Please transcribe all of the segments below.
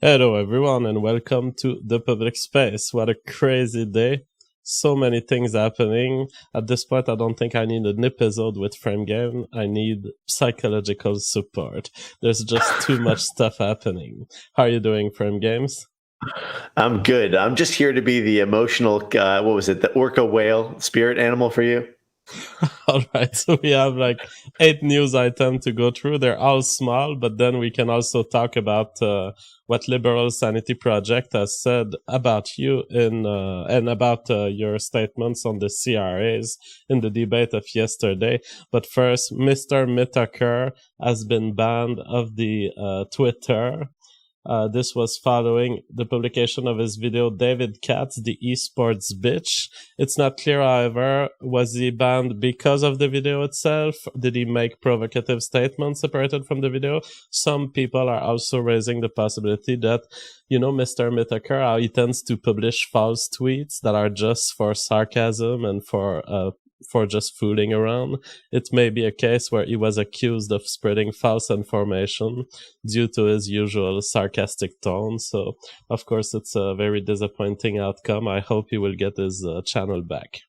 Hello, everyone, and welcome to the public space. What a crazy day. So many things happening. At this point, I don't think I need an episode with Frame Game. I need psychological support. There's just too much stuff happening. How are you doing, Frame Games? I'm good. I'm just here to be the emotional, what was it, the orca whale spirit animal for you? All right, so we have like 8 news items to go through. They're all small, but then we can also talk about what Liberal Sanity Project has said about you and about your statements on the CRAs in the debate of yesterday. But first, Mr. Mitaker has been banned of the Twitter. This was following the publication of his video, David Katz, the esports bitch. It's not clear, however, was he banned because of the video itself? Did he make provocative statements separated from the video? Some people are also raising the possibility that, Mr. Mitaker, how he tends to publish false tweets that are just for sarcasm and for just fooling around. It may be a case where he was accused of spreading false information due to his usual sarcastic tone. So, of course, it's a very disappointing outcome. I hope he will get his channel back.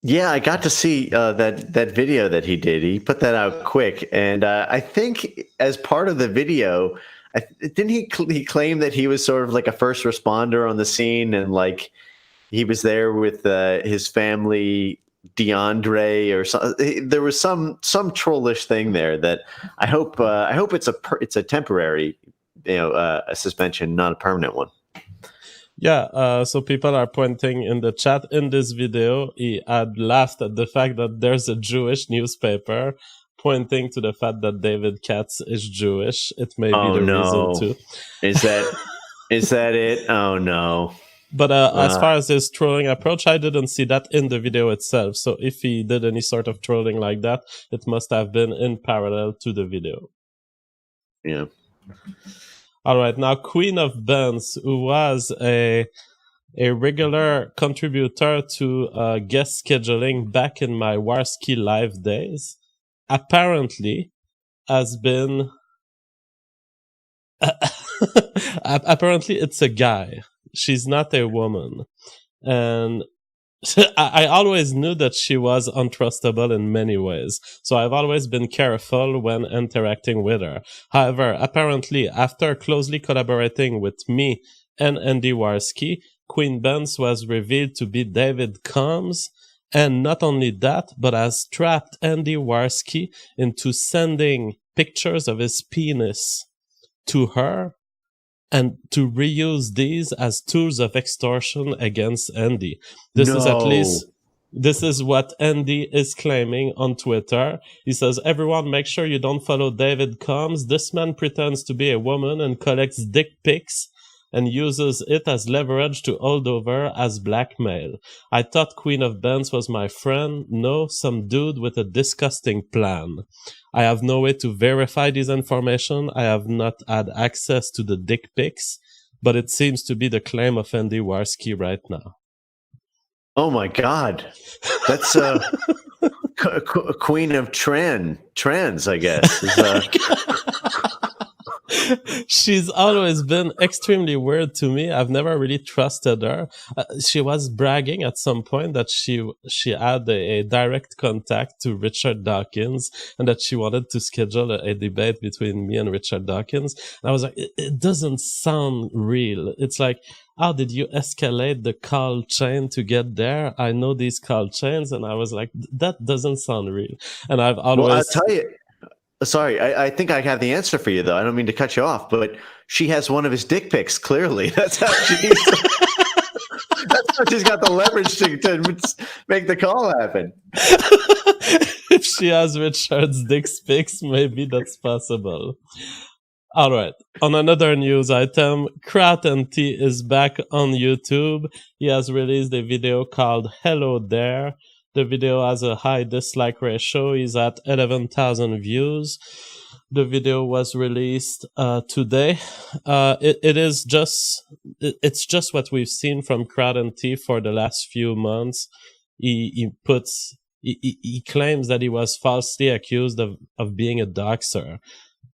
Yeah, I got to see that video that he did. He put that out quick, and I think as part of the video, didn't he claim that he was sort of like a first responder on the scene, and like he was there with his family, DeAndre, or something. There was some trollish thing there that I hope it's a temporary, a suspension, not a permanent one. Yeah, so people are pointing in the chat in this video, he had laughed at the fact that there's a Jewish newspaper pointing to the fact that David Katz is Jewish. It may be the reason too. Is that it? Oh no. But as far as his trolling approach, I didn't see that in the video itself. So if he did any sort of trolling like that, it must have been in parallel to the video. Yeah. All right. Now, Queen of Benz, who was a regular contributor to guest scheduling back in my Warski live days, apparently has been... apparently it's a guy. She's not a woman. And I always knew that she was untrustable in many ways. So I've always been careful when interacting with her. However, apparently, after closely collaborating with me and Andy Warski, Queen Benz was revealed to be David Combs. And not only that, but has trapped Andy Warski into sending pictures of his penis to her and to reuse these as tools of extortion against Andy. This is what Andy is claiming on Twitter. He says, everyone make sure you don't follow David Combs. This man pretends to be a woman and collects dick pics and uses it as leverage to hold over as blackmail. I thought Queen of Benz was my friend. No, some dude with a disgusting plan. I have no way to verify this information. I have not had access to the dick pics, but it seems to be the claim of Andy Warski right now. Oh my God. That's Queen of Trans, I guess. She's always been extremely weird to me. I've never really trusted her. She was bragging at some point that she had a direct contact to Richard Dawkins and that she wanted to schedule a debate between me and Richard Dawkins. And I was like, it doesn't sound real. It's like, how did you escalate the call chain to get there? I know these call chains, and I was like, that doesn't sound real. And I've always... Well, I'll tell you. Sorry, I think I have the answer for you, though. I don't mean to cut you off, but she has one of his dick pics, clearly. That's how she's got the leverage to make the call happen. If she has Richard's dick pics, maybe that's possible. All right. On another news item, T is back on YouTube. He has released a video called Hello There. The video has a high dislike ratio. He's at 11,000 views. The video was released today. It's just what we've seen from T for the last few months. He claims that he was falsely accused of being a doxer.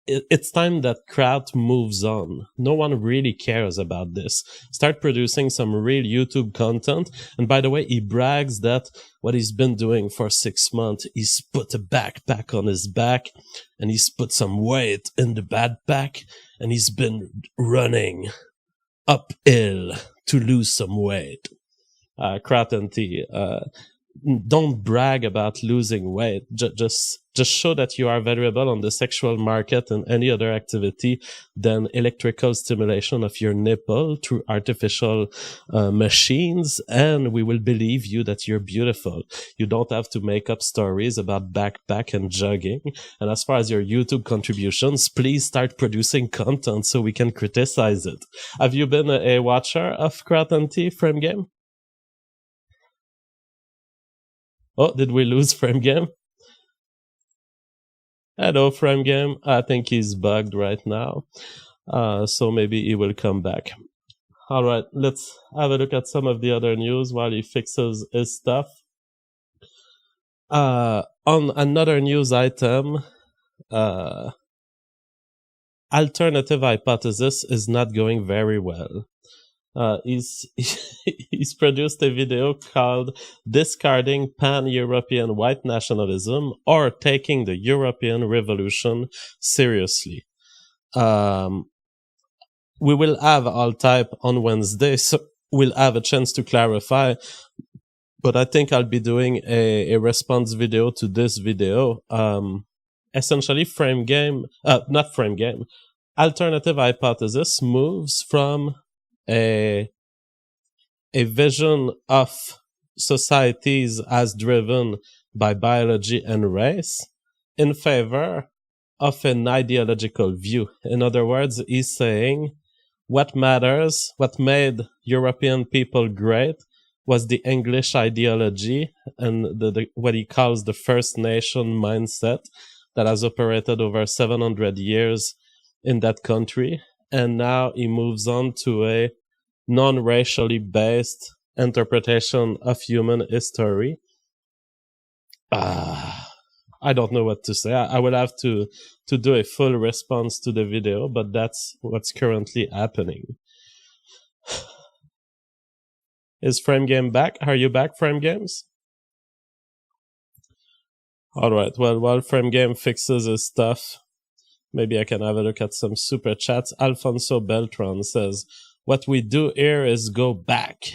it's time that Kraut moves on. No one really cares about this. Start producing some real YouTube content. And by the way, he brags that what he's been doing for 6 months, he's put a backpack on his back and he's put some weight in the backpack and he's been running uphill to lose some weight. Kraut and T, don't brag about losing weight. Just show that you are valuable on the sexual market and any other activity than electrical stimulation of your nipple through artificial machines, and we will believe you that you're beautiful. You don't have to make up stories about backpack and jogging. And as far as your YouTube contributions, please start producing content so we can criticize it. Have you been a watcher of Kraut and T Frame Game? Oh, did we lose Frame Game? Hello, Frame Game. I think he's bugged right now. So maybe he will come back. All right, let's have a look at some of the other news while he fixes his stuff. On another news item, alternative hypothesis is not going very well. He's produced a video called Discarding Pan-European White Nationalism or Taking the European Revolution Seriously. We will have all type on Wednesday, so we'll have a chance to clarify. But I think I'll be doing a response video to this video. Essentially, not Frame Game. Alternative hypothesis moves from a vision of societies as driven by biology and race in favor of an ideological view. In other words, he's saying what matters, what made European people great was the English ideology and what he calls the First Nation mindset that has operated over 700 years in that country. And now he moves on to a non-racially based interpretation of human history. I don't know what to say. I will have to do a full response to the video, but that's what's currently happening. Is Frame Game back? Are you back, Frame Games? All right. Well, while Frame Game fixes his stuff, maybe I can have a look at some super chats. Alfonso Beltran says, what we do here is go back.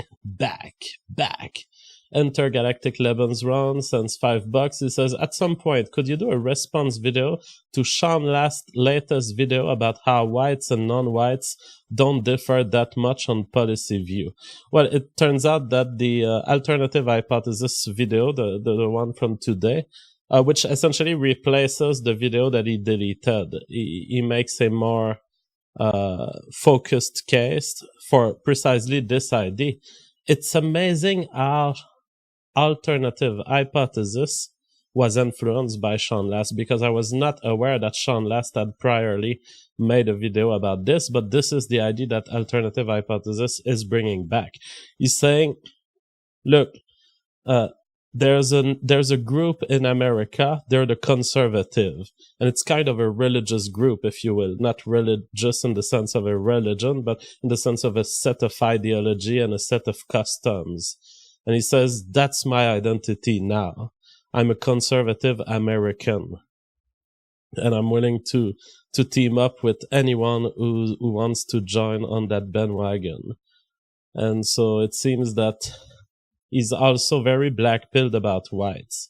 Intergalactic Lebensraum sends $5. He says, at some point, could you do a response video to Sean Last's latest video about how whites and non-whites don't differ that much on policy view? Well, it turns out that the alternative hypothesis video, the one from today, which essentially replaces the video that he deleted. He makes a more focused case for precisely this idea. It's amazing how alternative hypothesis was influenced by Sean Last, because I was not aware that Sean Last had priorly made a video about this, but this is the idea that alternative hypothesis is bringing back. He's saying, look, there's a group in America, they're the conservative, and it's kind of a religious group, if you will, not religious in the sense of a religion, but in the sense of a set of ideology and a set of customs. And he says, that's my identity now. I'm a conservative American, and I'm willing to team up with anyone who wants to join on that bandwagon. And so it seems that he's also very black-pilled about whites.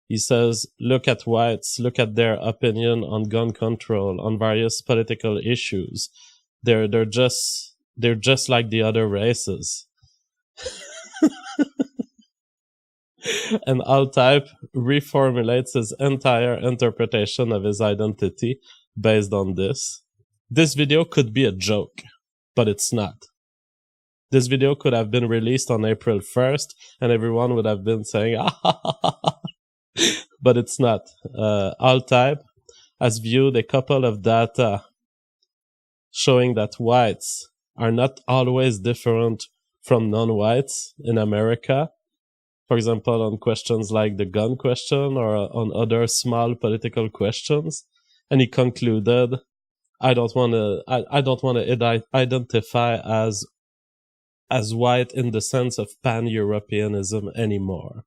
He says, look at whites, look at their opinion on gun control, on various political issues. They're just like the other races. And Altype reformulates his entire interpretation of his identity based on this. This video could be a joke, but it's not. This video could have been released on April 1st, and everyone would have been saying, but it's not. Altype has viewed a couple of data showing that whites are not always different from non-whites in America. For example, on questions like the gun question or on other small political questions. And he concluded I don't want to. I don't want to identify as white in the sense of pan-Europeanism anymore.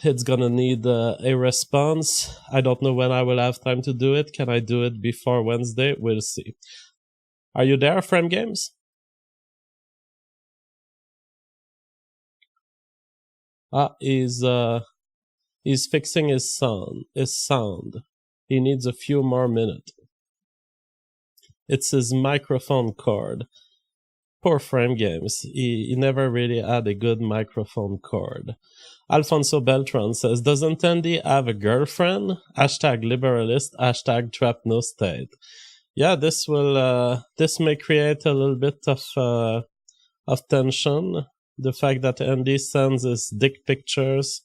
It's gonna need a response. I don't know when I will have time to do it. Can I do it before Wednesday? We'll see. Are you there, Frame Games? He's fixing his sound. He needs a few more minutes. It's his microphone cord. Poor Frame Games. He never really had a good microphone cord. Alfonso Beltran says, doesn't Andy have a girlfriend? Hashtag liberalist, hashtag trap no state. Yeah, this may create a little bit of tension. The fact that Andy sends his dick pictures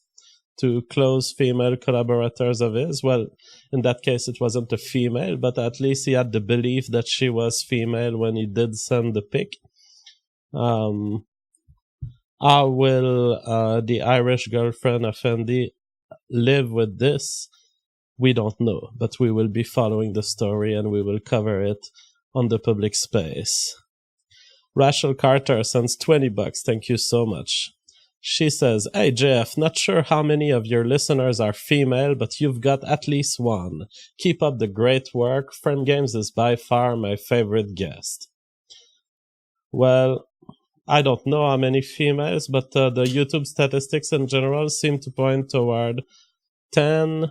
to close female collaborators of his. Well, in that case, it wasn't a female, but at least he had the belief that she was female when he did send the pic. How will the Irish girlfriend of Andy live with this? We don't know, but we will be following the story and we will cover it on the public space. Rachel Carter sends $20. Thank you so much. She says, hey JF, not sure how many of your listeners are female, but you've got at least one. Keep up the great work. Frame Games is by far my favorite guest. Well, I don't know how many females, but the YouTube statistics in general seem to point toward 10%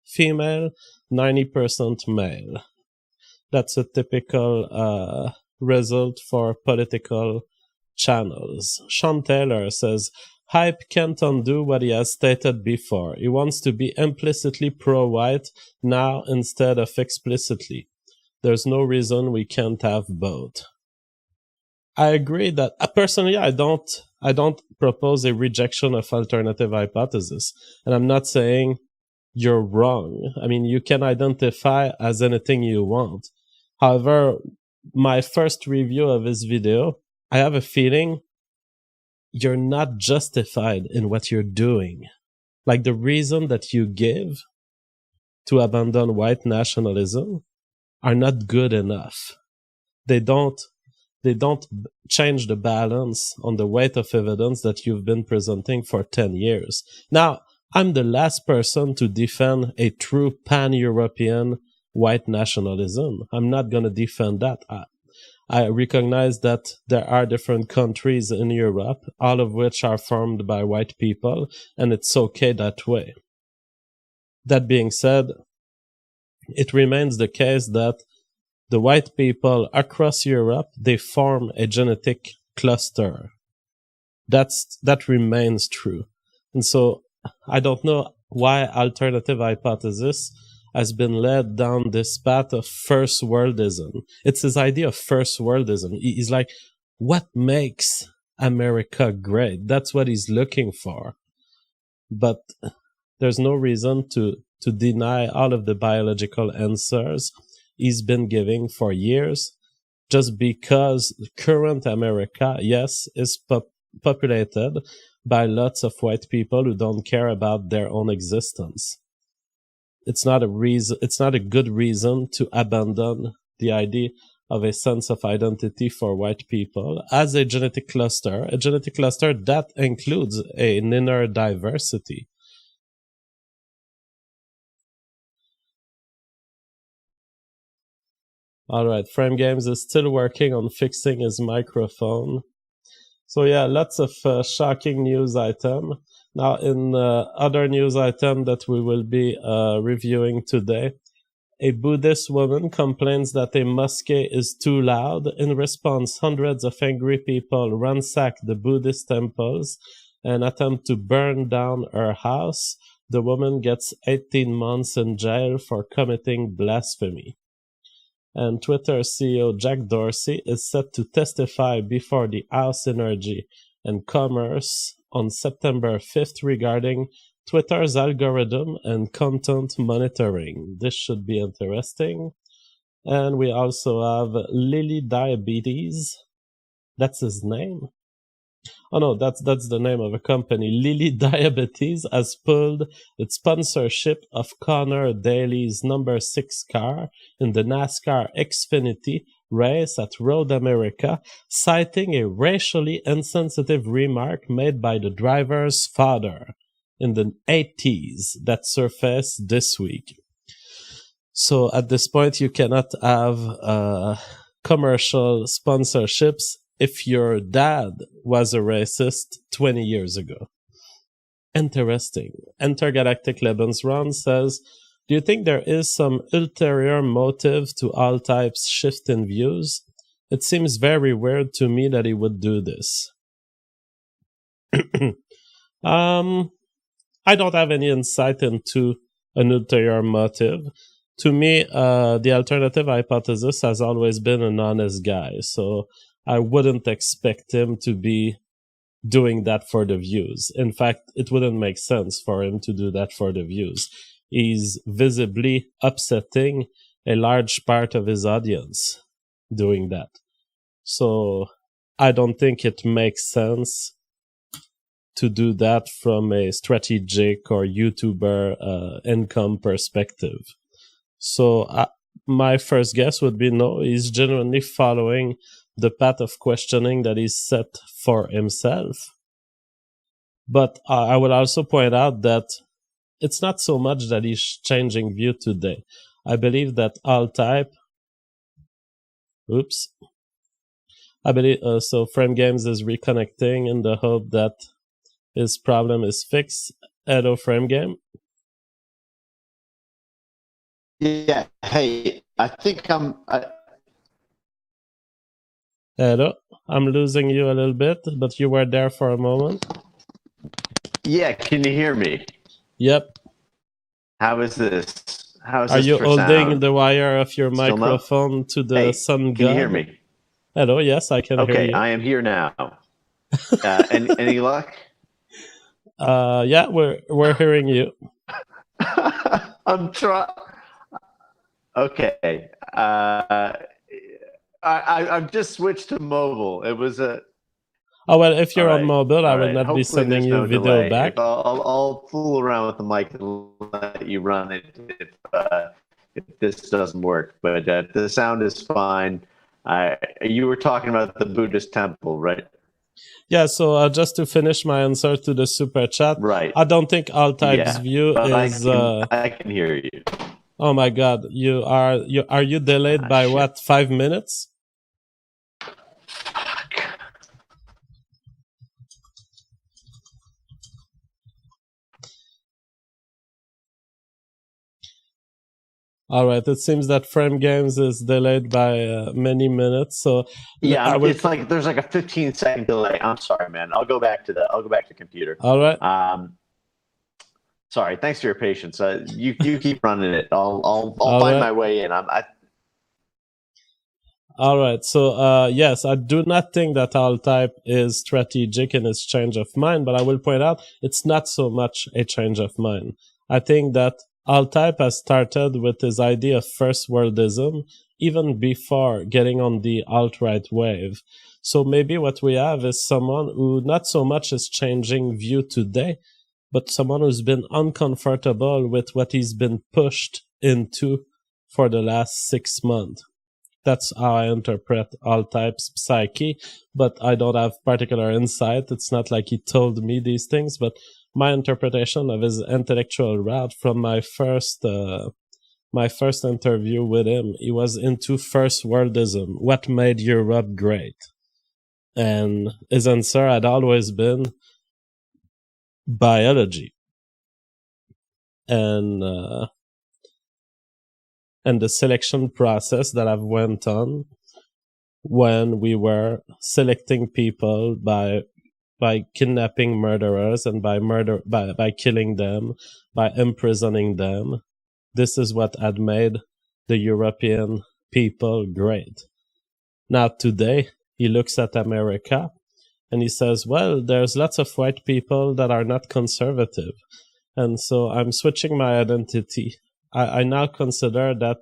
female, 90% male. That's a typical result for political channels. Sean Taylor says, Hype can't undo what he has stated before. He wants to be implicitly pro-white now instead of explicitly. There's no reason we can't have both. I agree that personally I don't propose a rejection of alternative hypothesis, and I'm not saying you're wrong. I mean, you can identify as anything you want. However, my first review of this video, I have a feeling you're not justified in what you're doing. Like the reason that you give to abandon white nationalism are not good enough. They don't change the balance on the weight of evidence that you've been presenting for 10 years. Now, I'm the last person to defend a true pan-European white nationalism. I'm not going to defend that. I recognize that there are different countries in Europe, all of which are formed by white people, and it's okay that way. That being said, it remains the case that the white people across Europe, they form a genetic cluster. That remains true. And so I don't know why alternative hypothesis has been led down this path of first worldism. It's his idea of first worldism. He's like, what makes America great? That's what he's looking for. But there's no reason to deny all of the biological answers he's been giving for years, just because current America, yes, is populated by lots of white people who don't care about their own existence. It's not a good reason to abandon the idea of a sense of identity for white people as a genetic cluster that includes an inner diversity. All right, Frame Games is still working on fixing his microphone. So yeah, lots of shocking news item. Now, in other news item that we will be reviewing today, a Buddhist woman complains that a mosque is too loud. In response, hundreds of angry people ransack the Buddhist temples and attempt to burn down her house. The woman gets 18 months in jail for committing blasphemy. And Twitter CEO Jack Dorsey is set to testify before the House Energy and Commerce on September 5th regarding Twitter's algorithm and content monitoring. This should be interesting. And we also have Lily Diabetes. That's his name. Oh no, that's the name of a company. Lilly Diabetes has pulled its sponsorship of Connor Daly's number 6 car in the NASCAR Xfinity race at Road America, citing a racially insensitive remark made by the driver's father in the 80s that surfaced this week. So at this point, you cannot have commercial sponsorships if your dad was a racist 20 years ago. Interesting. Intergalactic Lebensraum says, do you think there is some ulterior motive to all types shift in views? It seems very weird to me that he would do this. I don't have any insight into an ulterior motive. To me, the alternative hypothesis has always been an honest guy, so I wouldn't expect him to be doing that for the views. In fact, it wouldn't make sense for him to do that for the views. He's visibly upsetting a large part of his audience doing that. So I don't think it makes sense to do that from a strategic or YouTuber income perspective. So my first guess would be no, he's genuinely following the path of questioning that he's set for himself. But I would also point out that it's not so much that he's changing view today. I believe that all type. I believe so. Frame Games is reconnecting in the hope that his problem is fixed. Hello, Frame Game. Yeah. Hey, I think Hello. I'm losing you a little bit, but you were there for a moment. Yeah. Can you hear me? Yep. How is this? Are you holding the wire of your Still microphone to the sun god? Can you hear me? Hello. Yes, I can hear you. Okay, I am here now. Any luck? Yeah, we're hearing you. I'm trying. Okay. I've just switched to mobile. It was a. Oh well, if you're on mobile, I will not be sending you video delay. back. I'll fool around with the mic and let you run it if this doesn't work. But the sound is fine. You were talking about the Buddhist temple, right? Yeah, so just to finish my answer to the super chat, right? I don't think all types view is. I can hear you. Oh my God, are you delayed by what, 5 minutes? All right, it seems that Frame Games is delayed by many minutes. So yeah, it's like there's like a 15-second delay. I'm sorry, man. I'll go back to the computer. All right. Sorry. Thanks for your patience. You keep running it. I'll find my way in. All right. So yes, I do not think that all type is strategic in its change of mind, but I will point out it's not so much a change of mind. I think that All-Type has started with his idea of first worldism even before getting on the alt-right wave. So maybe what we have is someone who not so much is changing view today, but someone who's been uncomfortable with what he's been pushed into for the last 6 months. That's how I interpret All-Type's psyche, but I don't have particular insight. It's not like he told me these things, but my interpretation of his intellectual route from my first interview with him, he was into first worldism, what made Europe great. And his answer had always been biology. And the selection process that I've went on when we were selecting people by kidnapping murderers and by killing them, by imprisoning them. This is what had made the European people great. Now today, he looks at America and he says, well, there's lots of white people that are not conservative. And so I'm switching my identity. I now consider that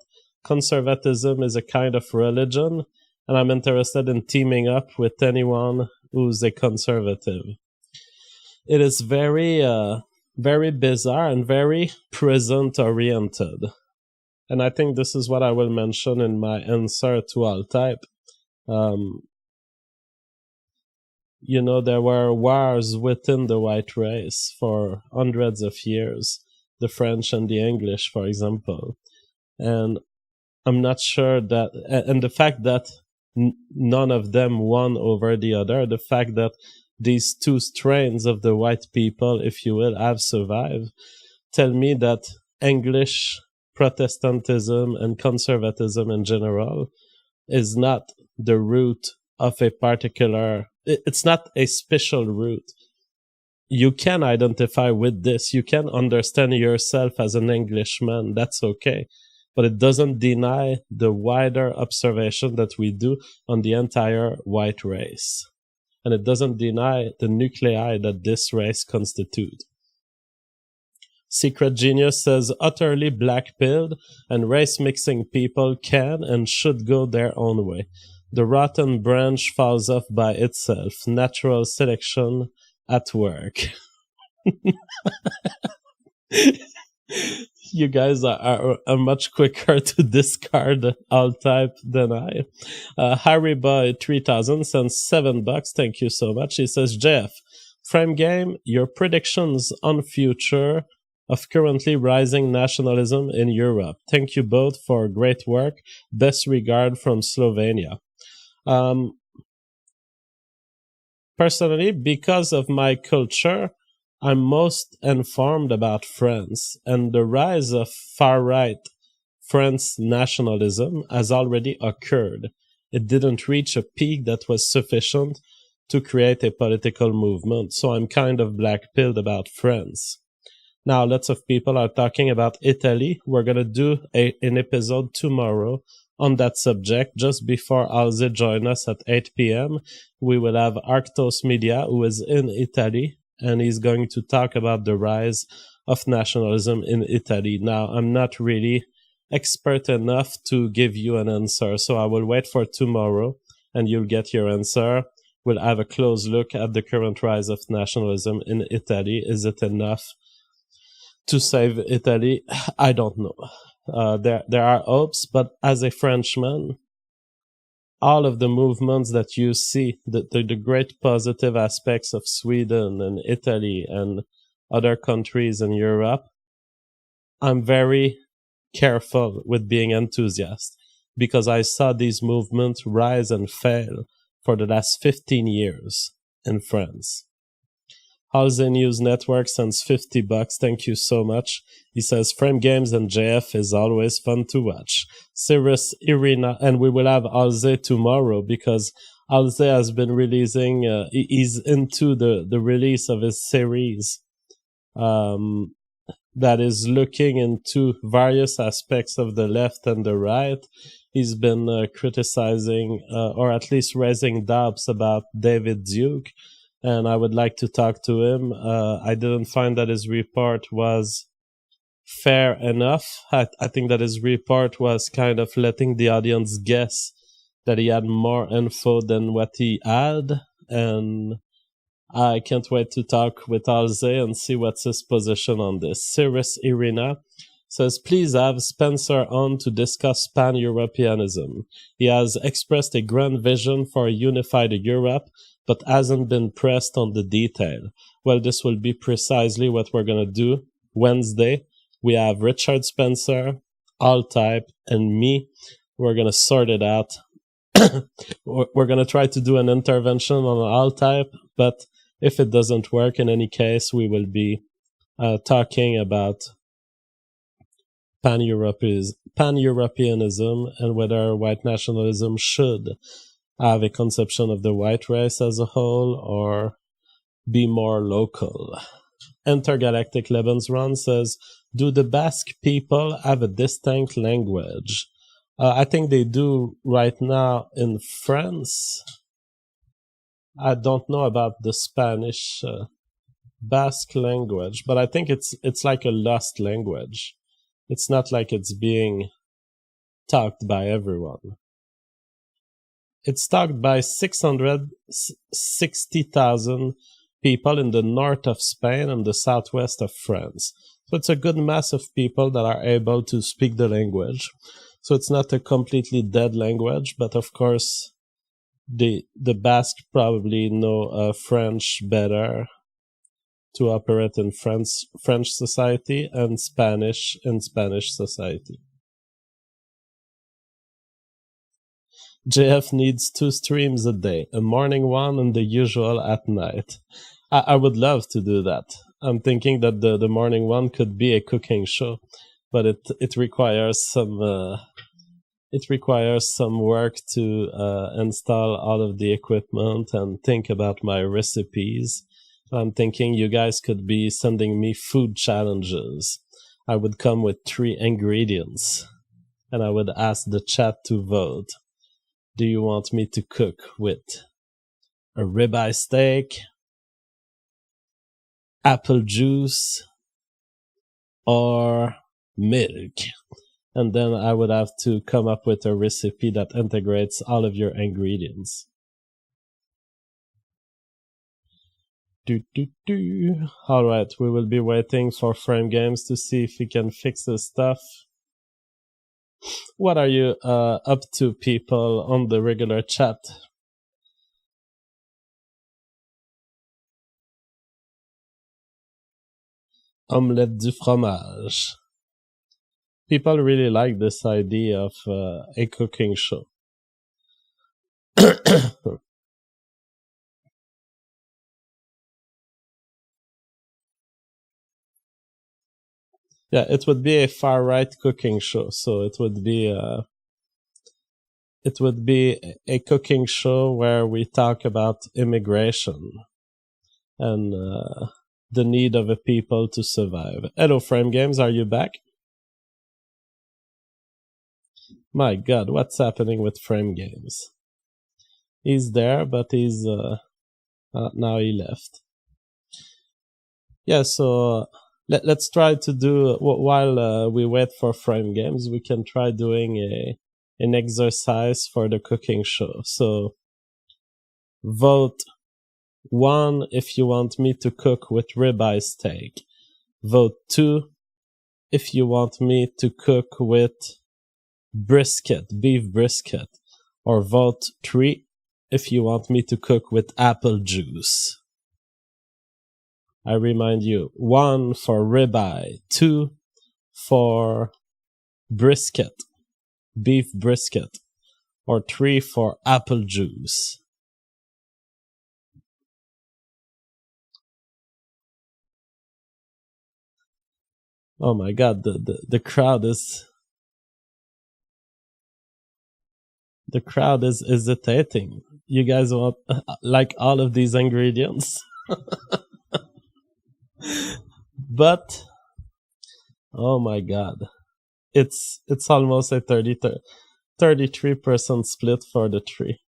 conservatism is a kind of religion, and I'm interested in teaming up with anyone who's a conservative. It is very, very bizarre and very present-oriented. And I think this is what I will mention in my answer to all type. There were wars within the white race for hundreds of years, the French and the English, for example. And I'm not sure that, and the fact that none of them won over the other, the fact that these two strains of the white people, if you will, have survived, tell me that English Protestantism and conservatism in general is not the root of a particular, it's not a special root. You can identify with this. You can understand yourself as an Englishman. That's okay. But it doesn't deny the wider observation that we do on the entire white race. And it doesn't deny the nuclei that this race constitute. Secret Genius says, utterly black-pilled and race-mixing people can and should go their own way. The rotten branch falls off by itself. Natural selection at work. You guys are much quicker to discard all type than I. Harry Boy 3000 sends $7. Thank you so much. He says, Jeff, Frame Game, your predictions on future of currently rising nationalism in Europe. Thank you both for great work. Best regard from Slovenia. Personally, because of my culture, I'm most informed about France, and the rise of far-right French nationalism has already occurred. It didn't reach a peak that was sufficient to create a political movement, so I'm kind of black-pilled about France. Now, lots of people are talking about Italy. We're going to do an episode tomorrow on that subject. Just before Alze join us at 8 p.m., we will have Arctos Media, who is in Italy, and he's going to talk about the rise of nationalism in Italy. Now, I'm not really expert enough to give you an answer, so I will wait for tomorrow, and you'll get your answer. We'll have a close look at the current rise of nationalism in Italy. Is it enough to save Italy? I don't know. There are hopes, but as a Frenchman, all of the movements that you see, the great positive aspects of Sweden and Italy and other countries in Europe, I'm very careful with being enthusiastic because I saw these movements rise and fail for the last 15 years in France. Halsey News Network sends $50. Thank you so much. He says, Frame Games and JF is always fun to watch. Cyrus Irina, and we will have Halsey tomorrow because Halsey has been releasing, he's into the release of his series that is looking into various aspects of the left and the right. He's been criticizing, or at least raising doubts about David Duke. And I would like to talk to him. I didn't find that his report was fair enough. I think that his report was kind of letting the audience guess that he had more info than what he had. And I can't wait to talk with Alze and see what's his position on this. Cyrus Irina says, please have Spencer on to discuss pan-Europeanism. He has expressed a grand vision for a unified Europe, but hasn't been pressed on the detail. Well, this will be precisely what we're going to do. Wednesday, we have Richard Spencer, All-Type, and me. We're going to sort it out. We're going to try to do an intervention on All-Type, but if it doesn't work, in any case, we will be talking about pan-Europeanism and whether white nationalism should have a conception of the white race as a whole or be more local. Intergalactic Lebensron says, do the Basque people have a distinct language? I think they do right now in France. I don't know about the Spanish Basque language, but I think it's like a lost language. It's not like it's being talked by everyone. It's stocked by 660,000 people in the north of Spain and the southwest of France. So it's a good mass of people that are able to speak the language. So it's not a completely dead language, but of course, the Basque probably know French better to operate in French society and Spanish in Spanish society. JF needs 2 streams a day, a morning one and the usual at night. I would love to do that. I'm thinking that the morning one could be a cooking show, but it requires some work to install all of the equipment and think about my recipes. I'm thinking you guys could be sending me food challenges. I would come with 3 ingredients, and I would ask the chat to vote. Do you want me to cook with a ribeye steak, apple juice, or milk? And then I would have to come up with a recipe that integrates all of your ingredients. Alright, we will be waiting for Frame Games to see if he can fix his stuff. What are you up to, people, on the regular chat? Omelette du fromage. People really like this idea of a cooking show. Yeah, it would be a far-right cooking show, so it would be a cooking show where we talk about immigration and the need of a people to survive. Hello, Frame Games, are you back? My God, what's happening with Frame Games? He's there, but he's now he left. Yeah, so let's try to do, while we wait for Frame Games, we can try doing an exercise for the cooking show. So vote 1 if you want me to cook with ribeye steak. Vote 2 if you want me to cook with brisket, beef brisket. Or vote 3 if you want me to cook with apple juice. I remind you, 1 for ribeye, 2 for brisket, beef brisket, or 3 for apple juice. Oh my God, the crowd is hesitating. You guys want like all of these ingredients? But oh my God, it's almost a 33% split for the 3.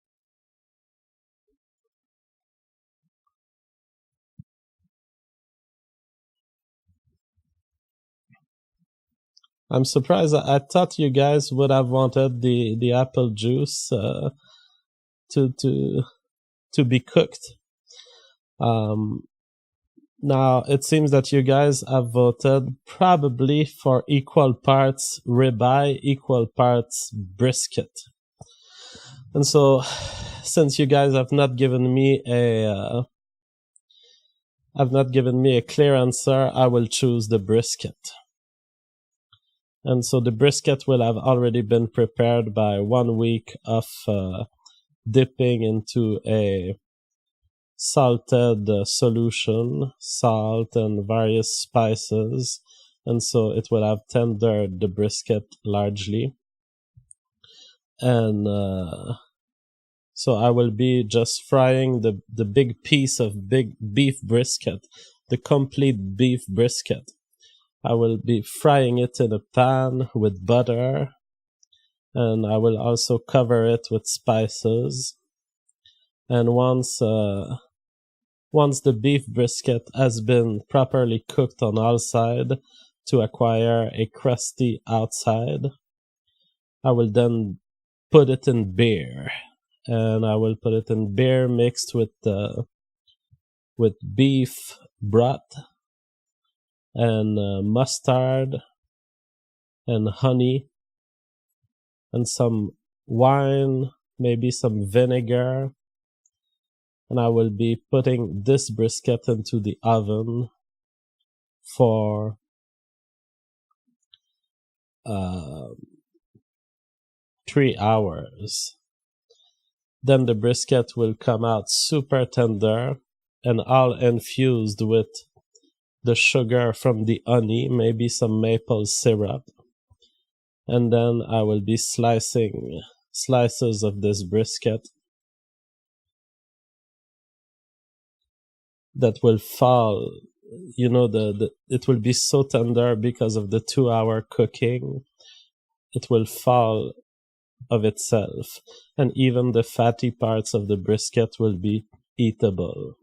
I'm surprised. I thought you guys would have wanted the apple juice to be cooked. Now, it seems that you guys have voted probably for equal parts ribeye, equal parts brisket. And so, since you guys have not given me a clear answer, I will choose the brisket. And so the brisket will have already been prepared by 1 week of dipping into a salted solution, salt and various spices, and so it will have tendered the brisket largely. And so I will be just frying the big piece of big beef brisket, the complete beef brisket. I will be frying it in a pan with butter, and I will also cover it with spices. And once the beef brisket has been properly cooked on all sides to acquire a crusty outside, I will then put it in beer and I will put it in beer mixed with beef broth and mustard and honey and some wine, maybe some vinegar. And I will be putting this brisket into the oven for 3 hours. Then the brisket will come out super tender and all infused with the sugar from the honey, maybe some maple syrup. And then I will be slicing slices of this brisket that will fall. You know, it will be so tender because of the 2-hour cooking. It will fall of itself, and even the fatty parts of the brisket will be eatable.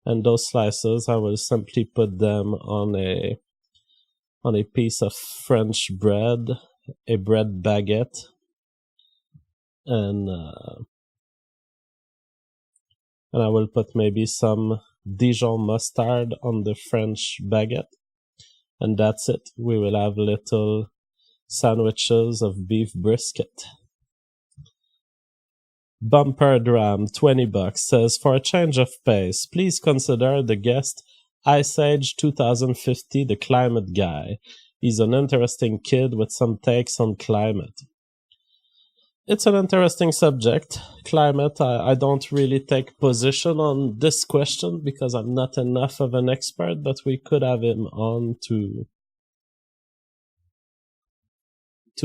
And those slices, I will simply put them on a piece of French bread, a bread baguette, and I will put maybe some Dijon mustard on the French baguette, and that's it. We will have little sandwiches of beef brisket. Bumper Dram, $20, says, for a change of pace, please consider the guest Ice Age 2050, the climate guy. He's an interesting kid with some takes on climate. It's an interesting subject, climate. I don't really take position on this question because I'm not enough of an expert, but we could have him on to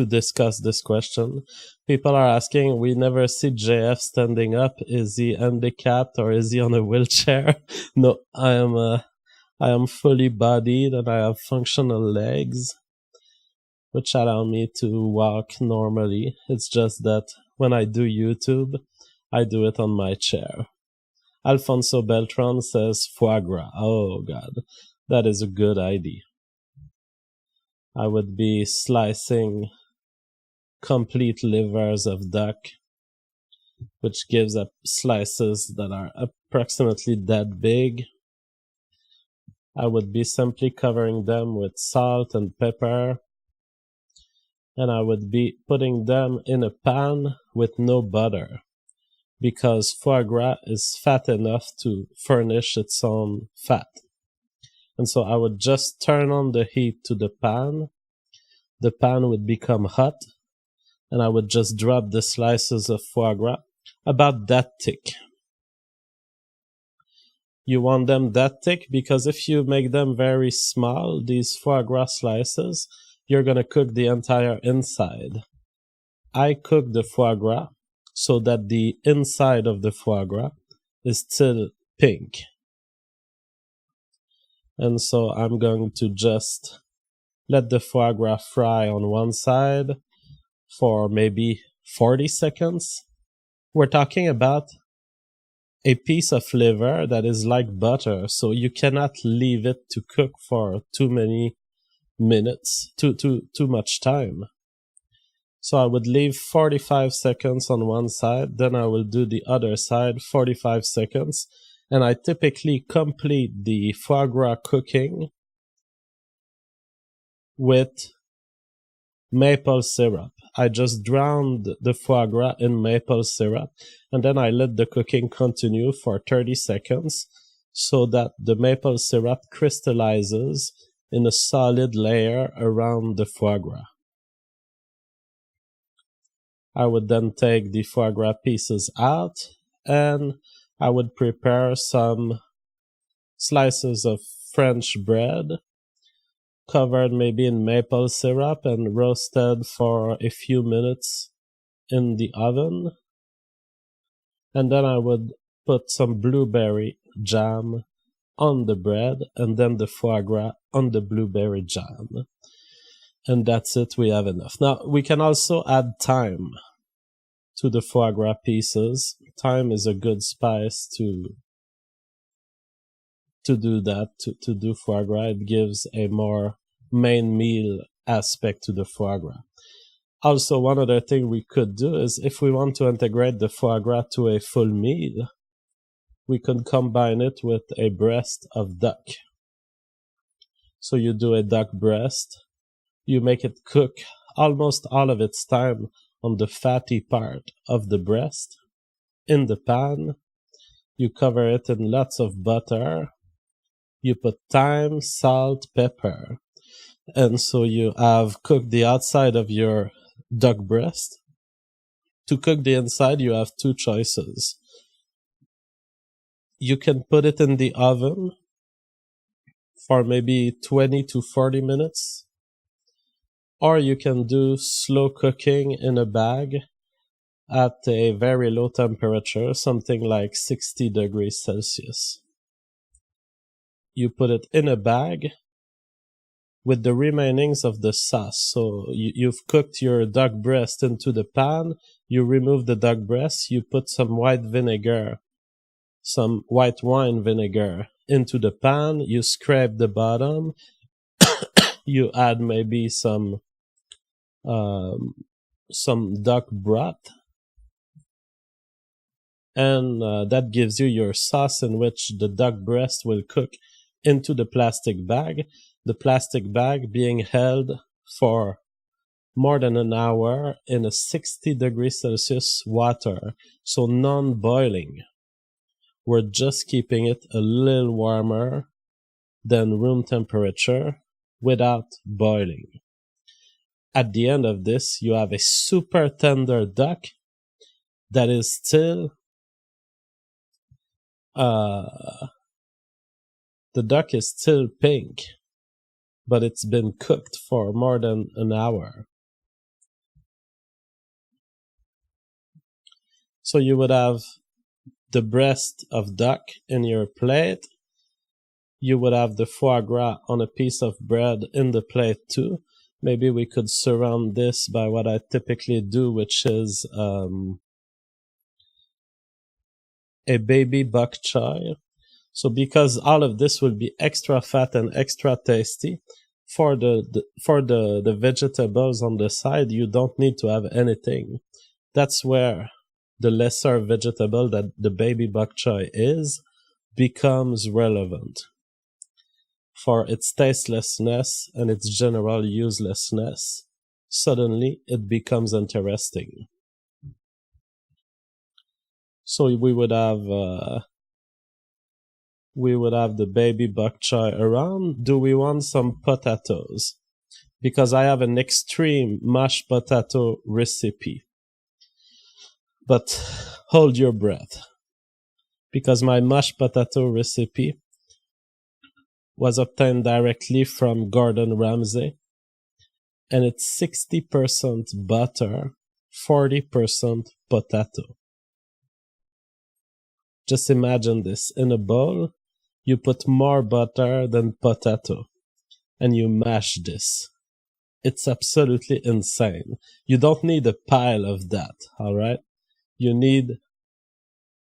discuss this question. People are asking, we never see JF standing up. Is he handicapped or is he on a wheelchair? No, I am fully bodied and I have functional legs, which allow me to walk normally. It's just that when I do YouTube, I do it on my chair. Alfonso Beltran says foie gras. Oh God, that is a good idea. I would be slicing complete livers of duck, which gives up slices that are approximately that big. I would be simply covering them with salt and pepper, and I would be putting them in a pan with no butter, because foie gras is fat enough to furnish its own fat. And so I would just turn on the heat to the pan would become hot, and I would just drop the slices of foie gras about that thick. You want them that thick because if you make them very small, these foie gras slices, you're going to cook the entire inside. I cook the foie gras so that the inside of the foie gras is still pink. And so I'm going to just let the foie gras fry on one side for maybe 40 seconds. We're talking about a piece of liver that is like butter, so you cannot leave it to cook for too many minutes, too much time. So I would leave 45 seconds on one side, then I will do the other side 45 seconds, and I typically complete the foie gras cooking with maple syrup. I just drowned the foie gras in maple syrup, and then I let the cooking continue for 30 seconds so that the maple syrup crystallizes in a solid layer around the foie gras. I would then take the foie gras pieces out, and I would prepare some slices of French bread covered maybe in maple syrup and roasted for a few minutes in the oven. And then I would put some blueberry jam on the bread and then the foie gras on the blueberry jam. And that's it, we have enough. Now, we can also add thyme to the foie gras pieces. Thyme is a good spice to do that, to do foie gras. It gives a more main meal aspect to the foie gras. Also, one other thing we could do is if we want to integrate the foie gras to a full meal, we could combine it with a breast of duck. So you do a duck breast, you make it cook almost all of its time on the fatty part of the breast in the pan. You cover it in lots of butter. You put thyme, salt, pepper. And so you have cooked the outside of your duck breast. To cook the inside, you have two choices. You can put it in the oven for maybe 20 to 40 minutes. Or you can do slow cooking in a bag at a very low temperature, something like 60 degrees Celsius. You put it in a bag with the remainings of the sauce. So you've cooked your duck breast into the pan, you remove the duck breast, you put some white wine vinegar into the pan, you scrape the bottom, you add maybe some duck broth, and that gives you your sauce in which the duck breast will cook into the plastic bag. The plastic bag being held for more than an hour in a 60 degrees Celsius water, so non-boiling. We're just keeping it a little warmer than room temperature without boiling. At the end of this, you have a super tender duck that is still the duck is still pink, but it's been cooked for more than an hour. So you would have the breast of duck in your plate. You would have the foie gras on a piece of bread in the plate too. Maybe we could surround this by what I typically do, which is a baby bok choy. So because all of this will be extra fat and extra tasty, for the vegetables on the side, you don't need to have anything. That's where the lesser vegetable that the baby bok choy is becomes relevant. For its tastelessness and its general uselessness, suddenly it becomes interesting. So we would have the baby bok choy around. Do we want some potatoes? Because I have an extreme mashed potato recipe. But hold your breath, because my mashed potato recipe was obtained directly from Gordon Ramsay, and it's 60% butter, 40% potato. Just imagine this. In a bowl, you put more butter than potato, and you mash this. It's absolutely insane. You don't need a pile of that, all right? You need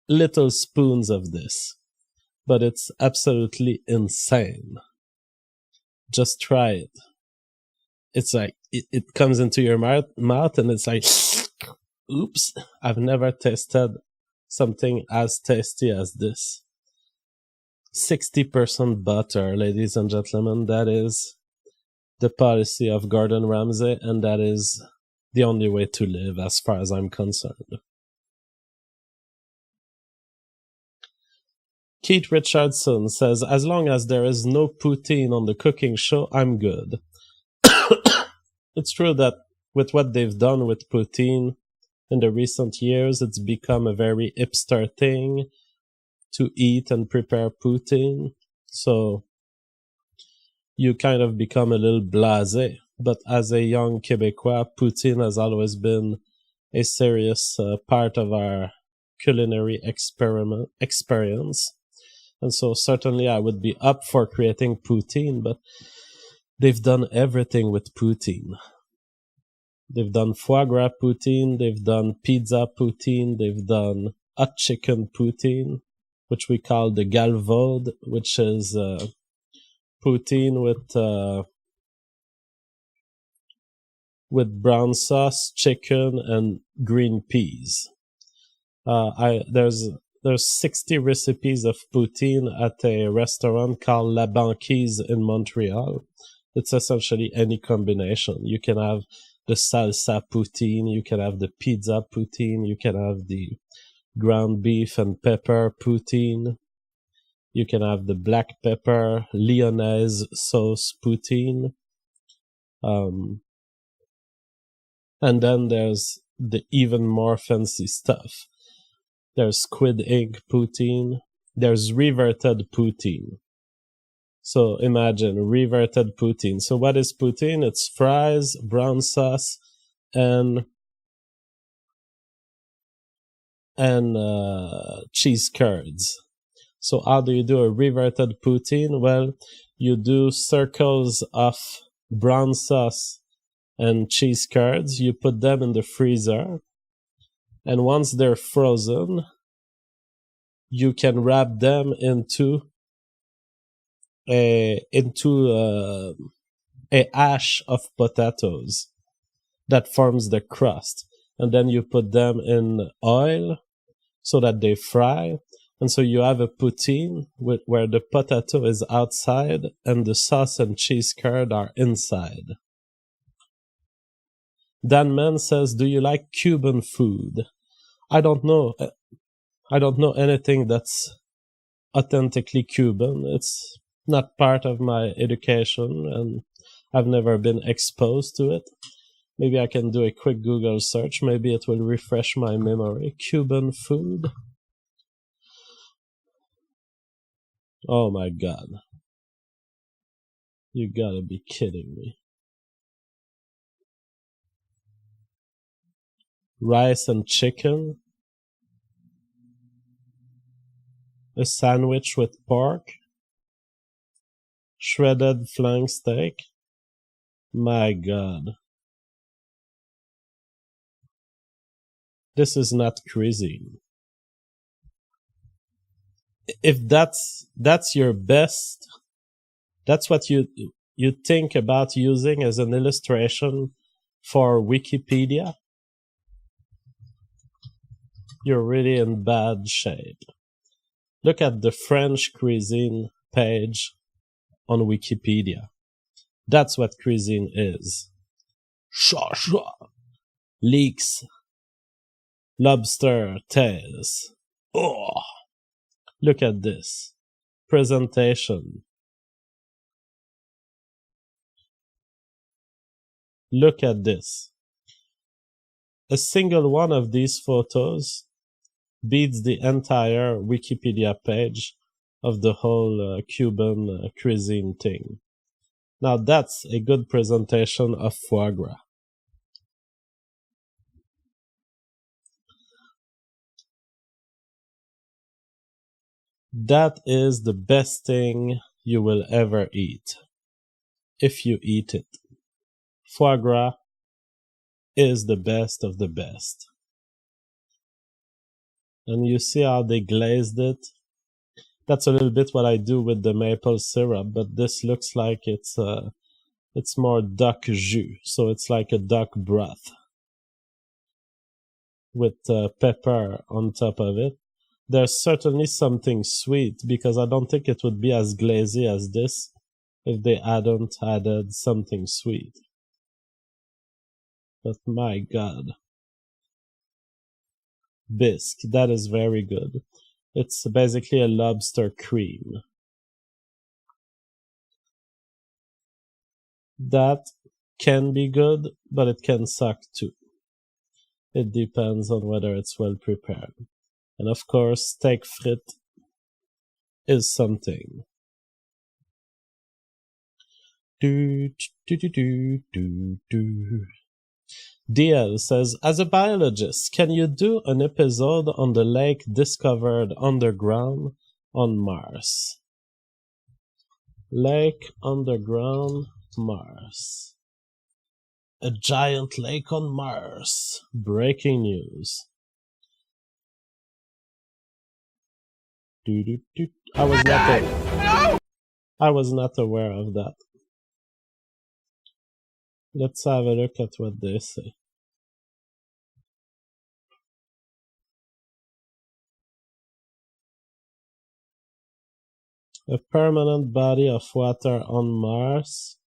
little spoons of this, but it's absolutely insane. Just try it. It's like, it comes into your mouth and it's like, oops, I've never tasted something as tasty as this. 60% butter, ladies and gentlemen, that is the policy of Gordon Ramsay, and that is the only way to live as far as I'm concerned. Keith Richardson says, as long as there is no poutine on the cooking show, I'm good. It's true that with what they've done with poutine in the recent years, it's become a very hipster thing to eat and prepare poutine. So you kind of become a little blasé. But as a young Québécois, poutine has always been a serious part of our culinary experience. And so certainly I would be up for creating poutine, but they've done everything with poutine. They've done foie gras poutine, they've done pizza poutine, they've done hot chicken poutine, which we call the galvaude, which is poutine with with brown sauce, chicken, and green peas. There's 60 recipes of poutine at a restaurant called La Banquise in Montreal. It's essentially any combination. You can have the salsa poutine, you can have the pizza poutine, you can have the ground beef and pepper poutine, you can have the black pepper lyonnaise sauce poutine. And then there's the even more fancy stuff. There's squid ink poutine. There's reverted poutine. So imagine reverted poutine. So what is poutine? It's fries, brown sauce, and cheese curds. So how do you do a reverted poutine? Well, you do circles of brown sauce and cheese curds. You put them in the freezer. And once they're frozen, you can wrap them into a ash of potatoes that forms the crust. And then you put them in oil so that they fry. And so you have a poutine where the potato is outside and the sauce and cheese curd are inside. Dan Man says, do you like Cuban food? I don't know. I don't know anything that's authentically Cuban. It's not part of my education and I've never been exposed to it. Maybe I can do a quick Google search. Maybe it will refresh my memory. Cuban food. Oh my God. You gotta be kidding me. Rice and chicken. A sandwich with pork. Shredded flank steak. My God. This is not cuisine. If that's your best, that's what you think about using as an illustration for Wikipedia, you're really in bad shape. Look at the French cuisine page on Wikipedia. That's what cuisine is. Leeks, lobster tails. Oh, look at this. Presentation. Look at this. A single one of these photos beats the entire Wikipedia page of the whole Cuban cuisine thing. Now that's a good presentation of foie gras. That is the best thing you will ever eat, if you eat it. Foie gras is the best of the best. And you see how they glazed it? That's a little bit what I do with the maple syrup, but this looks like it's more duck jus, so it's like a duck broth with pepper on top of it. There's certainly something sweet because I don't think it would be as glazy as this if they hadn't added something sweet. But my God. Bisque, that is very good. It's basically a lobster cream. That can be good, but it can suck too. It depends on whether it's well prepared. And of course, steak frites is something. DL says, as a biologist, can you do an episode on the lake discovered underground on Mars? Lake underground Mars. A giant lake on Mars. Breaking news. I was not aware of that. Let's have a look at what they say. A permanent body of water on Mars.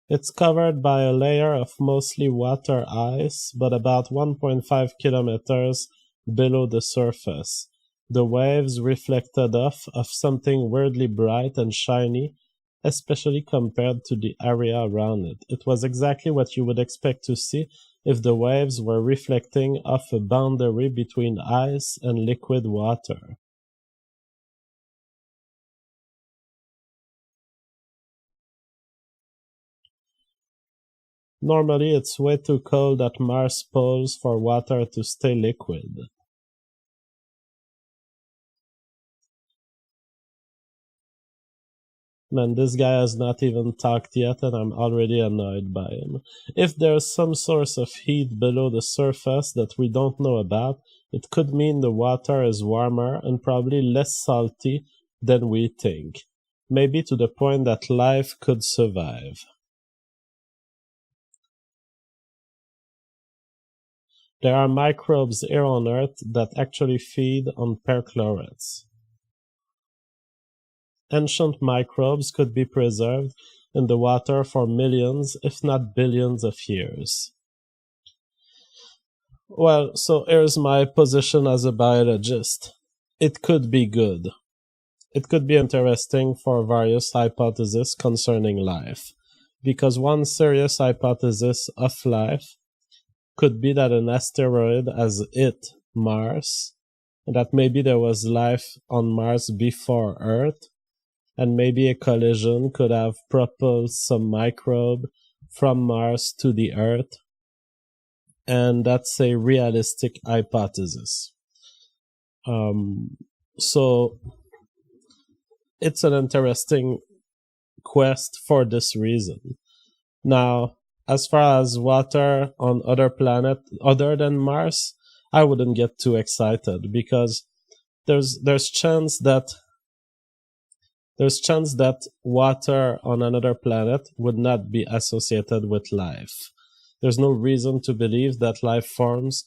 It's covered by a layer of mostly water ice, but about 1.5 kilometers below the surface. The waves reflected off of something weirdly bright and shiny, especially compared to the area around it. It was exactly what you would expect to see if the waves were reflecting off a boundary between ice and liquid water. Normally, it's way too cold at Mars poles for water to stay liquid. Man, this guy has not even talked yet, and I'm already annoyed by him. If there's some source of heat below the surface that we don't know about, it could mean the water is warmer and probably less salty than we think. Maybe to the point that life could survive. There are microbes here on Earth that actually feed on perchlorates. Ancient microbes could be preserved in the water for millions, if not billions of years. Well, so here's my position as a biologist. It could be good. It could be interesting for various hypotheses concerning life. Because one serious hypothesis of life could be that an asteroid has hit Mars, and that maybe there was life on Mars before Earth, and maybe a collision could have propelled some microbe from Mars to the Earth, and that's a realistic hypothesis. So it's an interesting quest for this reason. Now, as far as water on other planet other than Mars, I wouldn't get too excited because there's chance that water on another planet would not be associated with life. There's no reason to believe that life forms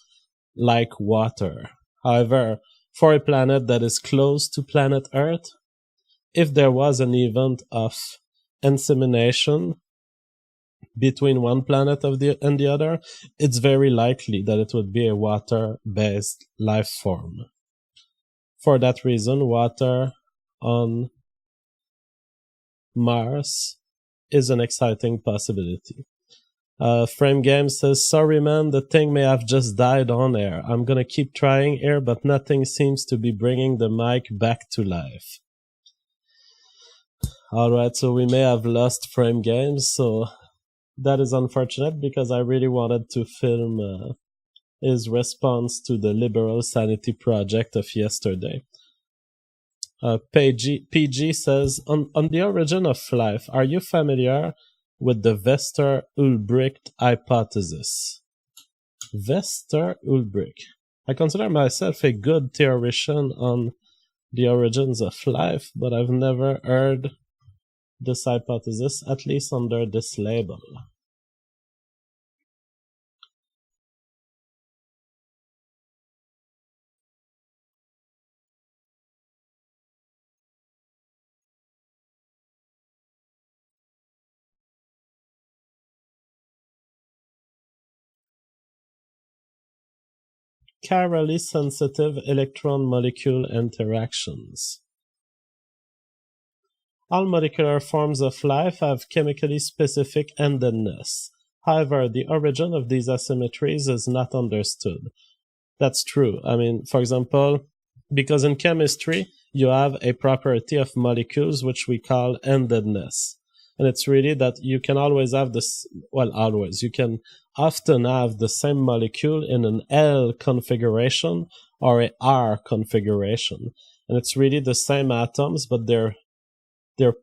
like water. However, for a planet that is close to planet Earth, if there was an event of insemination between one planet and the other, it's very likely that it would be a water-based life form. For that reason, water on Mars is an exciting possibility. Frame Game says, sorry man, the thing may have just died on air. I'm gonna keep trying here, but nothing seems to be bringing the mic back to life. Alright, so we may have lost Frame Games, so that is unfortunate because I really wanted to film his response to the liberal Sanity project of yesterday. PG says, on the origin of life, are you familiar with the Vester-Ulbricht hypothesis? Vester-Ulbricht. I consider myself a good theoretician on the origins of life, but I've never heard this hypothesis, at least under this label. Chirally sensitive electron-molecule interactions. All molecular forms of life have chemically specific endedness. However, the origin of these asymmetries is not understood. That's true. I mean, for example, because in chemistry, you have a property of molecules which we call endedness. And it's really that you can always have this, well, always, you can often have the same molecule in an L configuration or a R configuration. And it's really the same atoms, but they're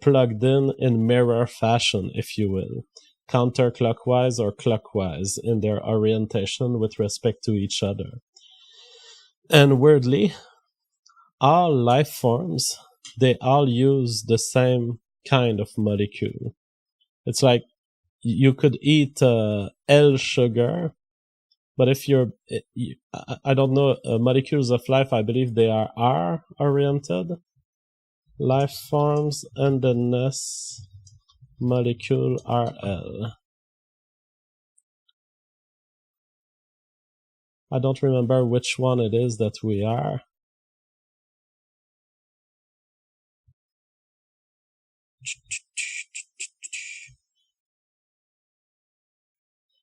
plugged in mirror fashion, if you will, counterclockwise or clockwise in their orientation with respect to each other. And weirdly, all life forms, they all use the same kind of molecule. It's like you could eat L sugar, but if you're, I don't know, molecules of life, I believe they are R oriented. Life forms and the NES molecule RL. I don't remember which one it is that we are.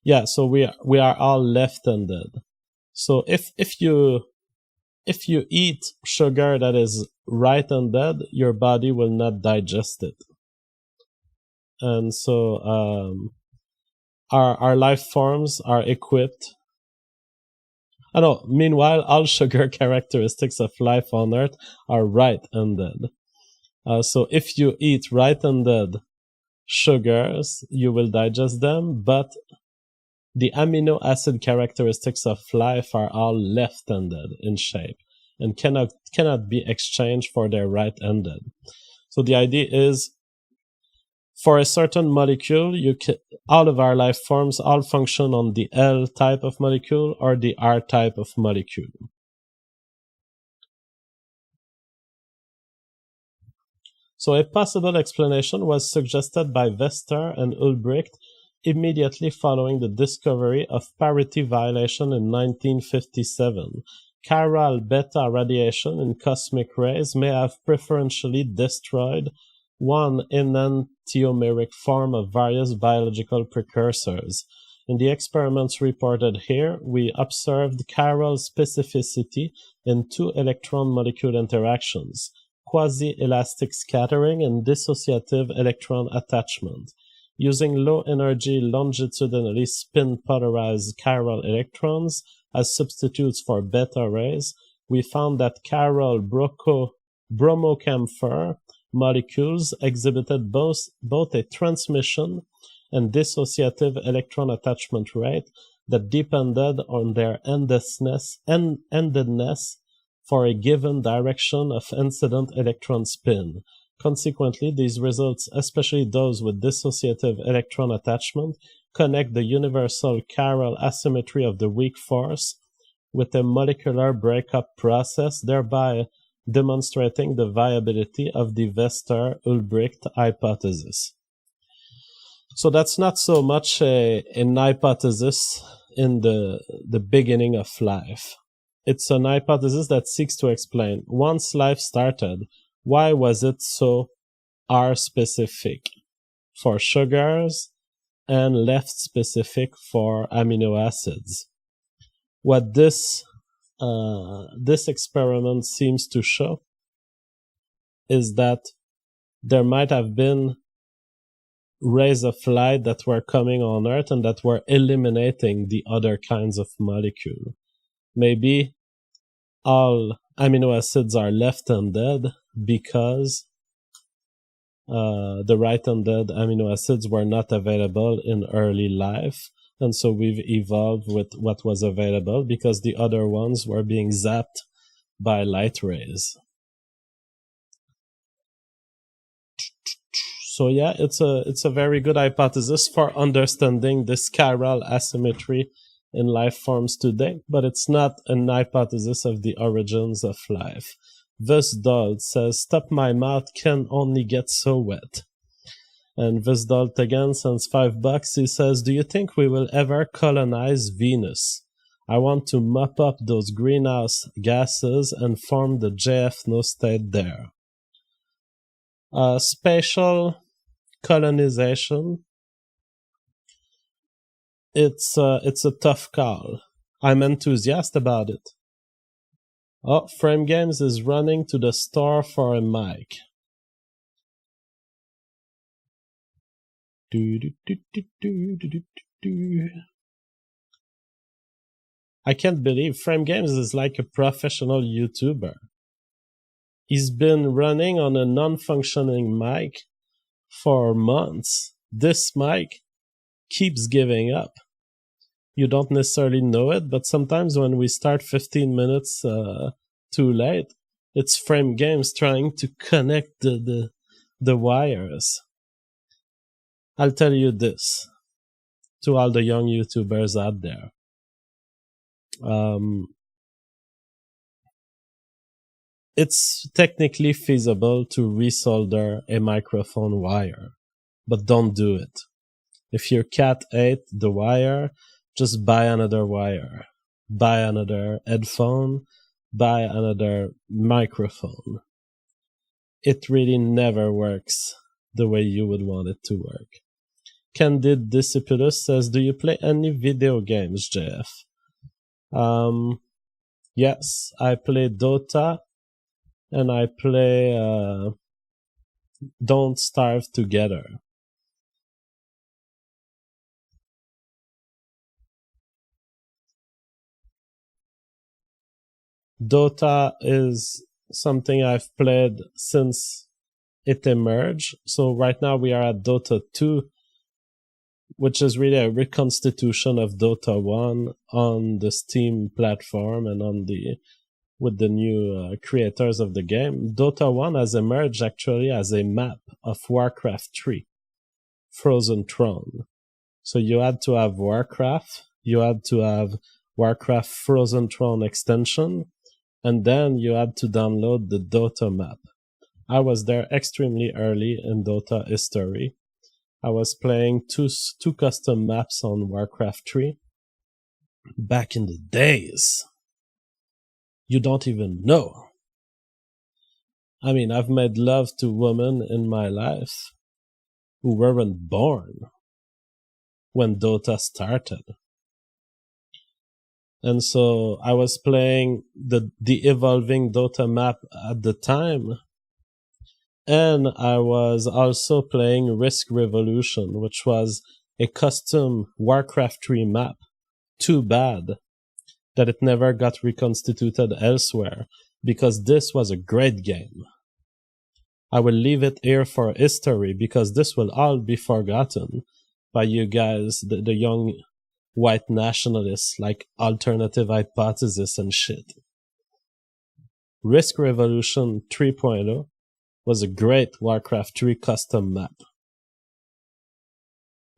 Yeah, so we are all left-handed. So if you eat sugar that is right-handed, your body will not digest it. And so our life forms are equipped. I know, meanwhile, all sugar characteristics of life on Earth are right-handed. So if you eat right-handed sugars, you will digest them, but the amino acid characteristics of life are all left-handed in shape and cannot be exchanged for their right-handed. So the idea is, for a certain molecule, all of our life forms all function on the L type of molecule or the R type of molecule. So a possible explanation was suggested by Vester and Ulbricht immediately following the discovery of parity violation in 1957. Chiral beta radiation in cosmic rays may have preferentially destroyed one enantiomeric form of various biological precursors. In the experiments reported here, we observed chiral specificity in two electron-molecule interactions, quasi-elastic scattering and dissociative electron attachment. Using low-energy longitudinally spin-polarized chiral electrons as substitutes for beta rays, we found that chiral bromocamphor molecules exhibited both a transmission and dissociative electron attachment rate that depended on their endedness for a given direction of incident electron spin. Consequently, these results, especially those with dissociative electron attachment, connect the universal chiral asymmetry of the weak force with a molecular breakup process, thereby demonstrating the viability of the Vester-Ulbricht hypothesis. So that's not so much an hypothesis in the beginning of life. It's an hypothesis that seeks to explain, once life started, why was it so R-specific for sugars and left-specific for amino acids? What this experiment seems to show is that there might have been rays of light that were coming on Earth and that were eliminating the other kinds of molecule. Maybe all amino acids are left-handed because the right-handed amino acids were not available in early life. And so we've evolved with what was available because the other ones were being zapped by light rays. So yeah, it's a very good hypothesis for understanding this chiral asymmetry in life forms today, but it's not an hypothesis of the origins of life. Visdold says, "Stop my mouth can only get so wet." And Visdold again sends $5. He says, "Do you think we will ever colonize Venus? I want to mop up those greenhouse gases and form the JF state there." Spatial colonization, it's a tough call. I'm enthusiastic about it. Oh, Frame Games is running to the store for a mic. I can't believe Frame Games is like a professional YouTuber. He's been running on a non-functioning mic for months. This mic keeps giving up. You don't necessarily know it, but sometimes when we start 15 minutes too late, It's frame games trying to connect the wires. I'll tell you this to all the young YouTubers out there. It's technically feasible to resolder a microphone wire, but don't do it. If your cat ate the wire, just buy another wire. Buy another headphone, buy another microphone. It really never works the way you would want it to work. Candid Discipulus says, do you play any video games, JF? Yes, I play Dota, and I play Don't Starve Together. Dota is something I've played since it emerged. So right now we are at Dota 2, which is really a reconstitution of Dota 1 on the Steam platform and with the new creators of the game. Dota 1 has emerged actually as a map of Warcraft 3, Frozen Throne. So you had to have Warcraft, you had to have Warcraft Frozen Throne extension, and then you had to download the Dota map. I was there extremely early in Dota history. I was playing two custom maps on Warcraft 3 back in the days. You don't even know. I mean, I've made love to women in my life who weren't born when Dota started. And so I was playing the evolving Dota map at the time. And I was also playing Risk Revolution, which was a custom Warcraft 3 map. Too bad that it never got reconstituted elsewhere, because this was a great game. I will leave it here for history, because this will all be forgotten by you guys, the young white nationalists like Alternative Hypothesis and shit. Risk Revolution 3.0 was a great Warcraft 3 custom map.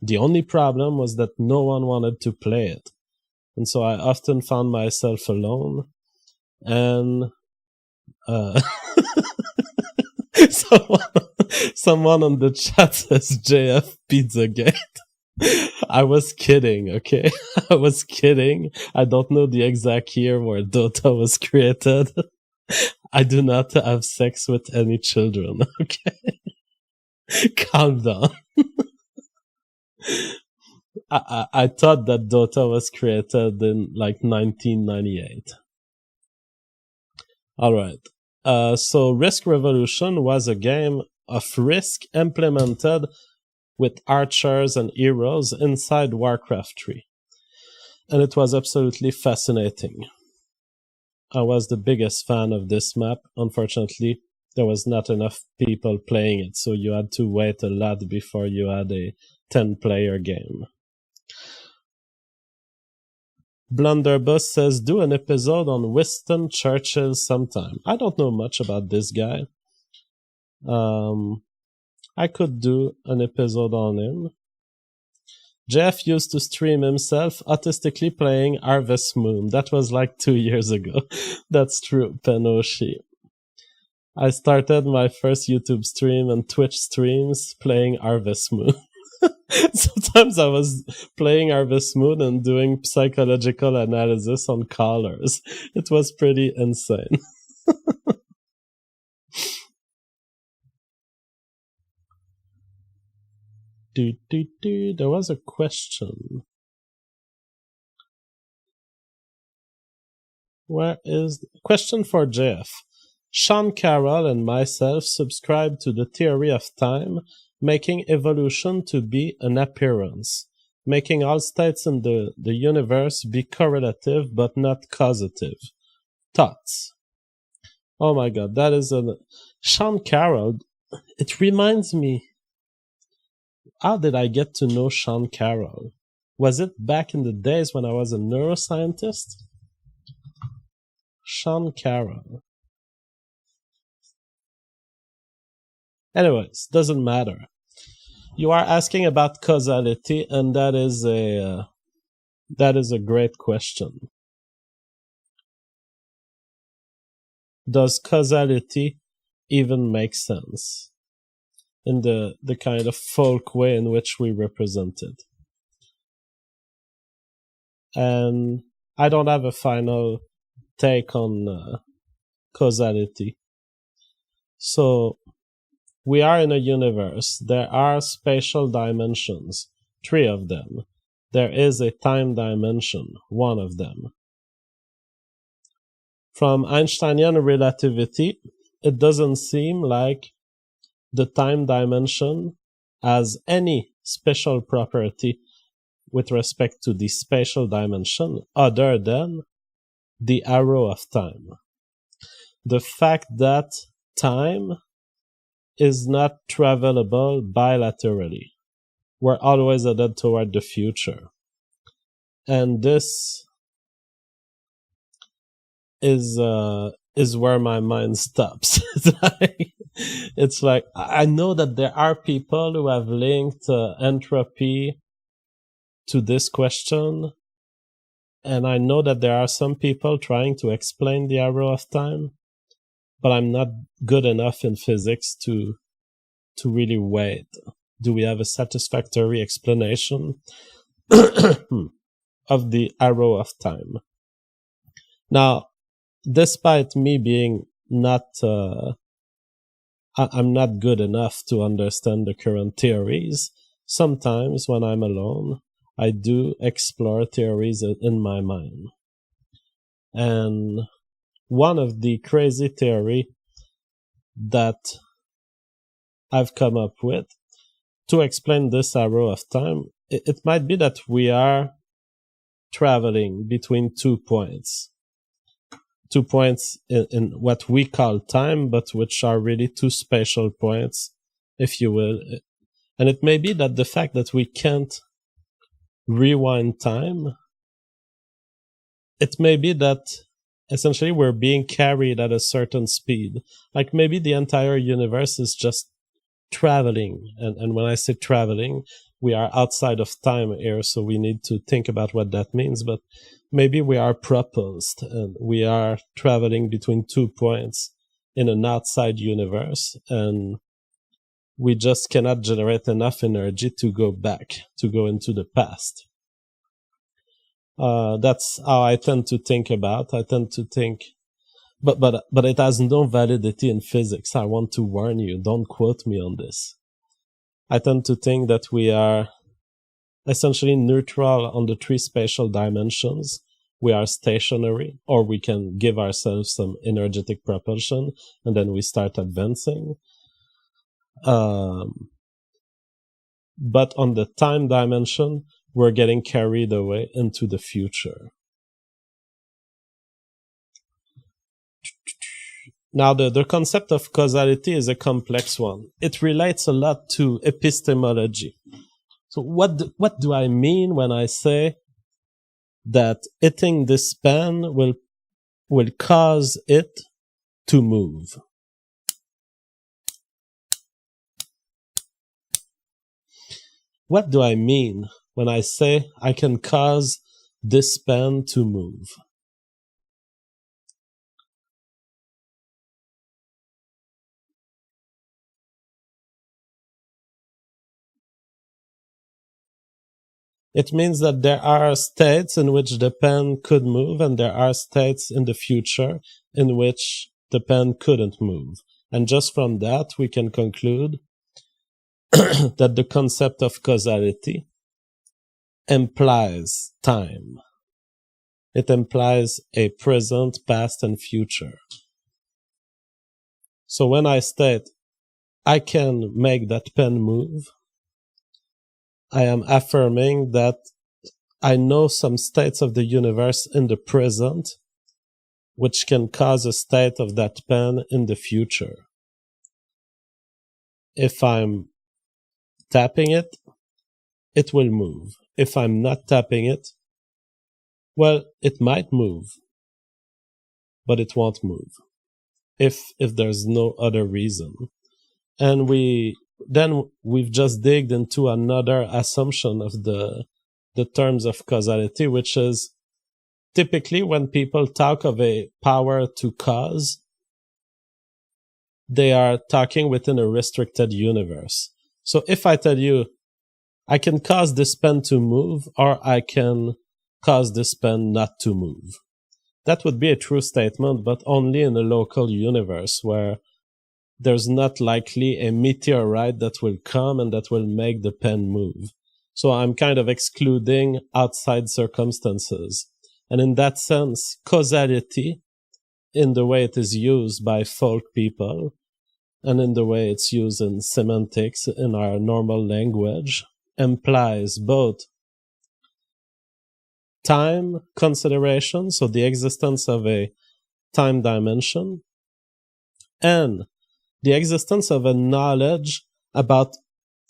The only problem was that no one wanted to play it. And so I often found myself alone. And someone on the chat says JF Pizzagate. I was kidding, okay? I was kidding. I don't know the exact year where Dota was created. I do not have sex with any children, okay? Calm down. I thought that Dota was created in like 1998. Alright. So Risk Revolution was a game of Risk implemented with archers and heroes inside Warcraft 3. And it was absolutely fascinating. I was the biggest fan of this map. Unfortunately, there was not enough people playing it, so you had to wait a lot before you had a 10-player game. Blunderbuss says, do an episode on Winston Churchill sometime. I don't know much about this guy. I could do an episode on him. Jeff used to stream himself autistically playing Harvest Moon. That was like 2 years ago. That's true, Penoshi. I started my first YouTube stream and Twitch streams playing Harvest Moon. Sometimes I was playing Harvest Moon and doing psychological analysis on callers. It was pretty insane. There was a question. Where is the question for Jeff? Sean Carroll and myself subscribe to the theory of time, making evolution to be an appearance, making all states in the universe be correlative but not causative. Thoughts? Oh my god, that is Sean Carroll. It reminds me. How did I get to know Sean Carroll? Was it back in the days when I was a neuroscientist? Sean Carroll. Anyways, doesn't matter. You are asking about causality, and that is a great question. Does causality even make sense in the kind of folk way in which we represent it? And I don't have a final take on causality. So we are in a universe. There are spatial dimensions, 3 of them. There is a time dimension, 1 of them. From Einsteinian relativity, it doesn't seem like the time dimension has any special property with respect to the spatial dimension other than the arrow of time. The fact that time is not travelable bilaterally. We're always headed toward the future. And this is where my mind stops. It's like I know that there are people who have linked entropy to this question, and I know that there are some people trying to explain the arrow of time, but I'm not good enough in physics to really wait. Do we have a satisfactory explanation of the arrow of time? Now, despite me being I'm not good enough to understand the current theories, sometimes when I'm alone, I do explore theories in my mind. And one of the crazy theory that I've come up with to explain this arrow of time, it might be that we are traveling between 2 points. 2 points in what we call time, but which are really 2 spatial points, if you will. And it may be that the fact that we can't rewind time, it may be that essentially we're being carried at a certain speed. Like maybe the entire universe is just traveling. And when I say traveling, we are outside of time here, so we need to think about what that means. But maybe we are propulsed and we are traveling between 2 points in an outside universe, and we just cannot generate enough energy to go back, to go into the past. That's how I tend to think about. I tend to think, but it has no validity in physics. I want to warn you, don't quote me on this. I tend to think that we are essentially neutral on the 3 spatial dimensions. We are stationary, or we can give ourselves some energetic propulsion, and then we start advancing. But on the time dimension, we're getting carried away into the future. Now, the concept of causality is a complex one. It relates a lot to epistemology. So what do I mean when I say that hitting this pen will cause it to move? What do I mean when I say I can cause this pen to move? It means that there are states in which the pen could move, and there are states in the future in which the pen couldn't move. And just from that, we can conclude that the concept of causality implies time. It implies a present, past, and future. So when I state I can make that pen move, I am affirming that I know some states of the universe in the present which can cause a state of that pen in the future. If I'm tapping it, it will move. If I'm not tapping it, well, it might move, but it won't move. If there's no other reason. And we've just digged into another assumption of the terms of causality, which is typically when people talk of a power to cause, they are talking within a restricted universe. So if I tell you, I can cause this pen to move, or I can cause this pen not to move, that would be a true statement, but only in a local universe where there's not likely a meteorite that will come and that will make the pen move. So I'm kind of excluding outside circumstances. And in that sense, causality, in the way it is used by folk people, and in the way it's used in semantics in our normal language, implies both time consideration, so the existence of a time dimension, and the existence of a knowledge about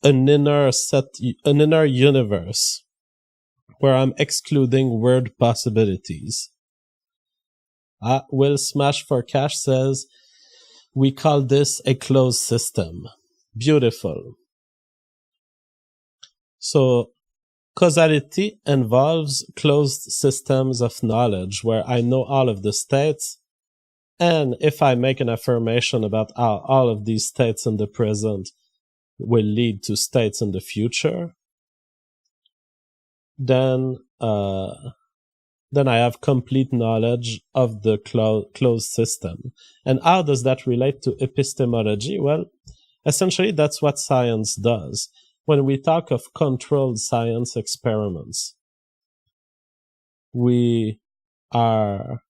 an inner universe where I'm excluding word possibilities. Will Smash for Cash says, we call this a closed system. Beautiful. So causality involves closed systems of knowledge where I know all of the states, and if I make an affirmation about how all of these states in the present will lead to states in the future, then I have complete knowledge of the closed system. And how does that relate to epistemology? Well, essentially that's what science does. When we talk of controlled science experiments, we are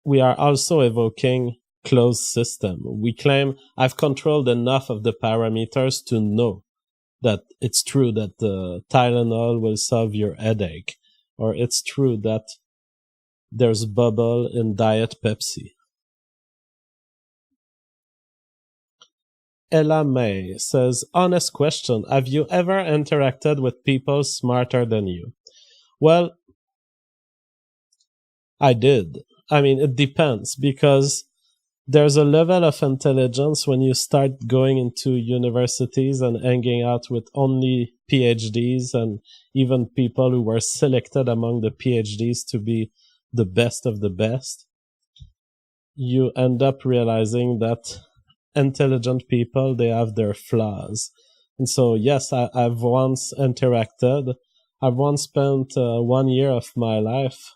also evoking closed system. We claim I've controlled enough of the parameters to know that it's true that the Tylenol will solve your headache, or it's true that there's bubble in Diet Pepsi. Ella May says, honest question, have you ever interacted with people smarter than you? Well, I did. I mean, it depends, because there's a level of intelligence when you start going into universities and hanging out with only PhDs and even people who were selected among the PhDs to be the best of the best. You end up realizing that intelligent people, they have their flaws. And so, yes, I've once interacted. I've once spent 1 year of my life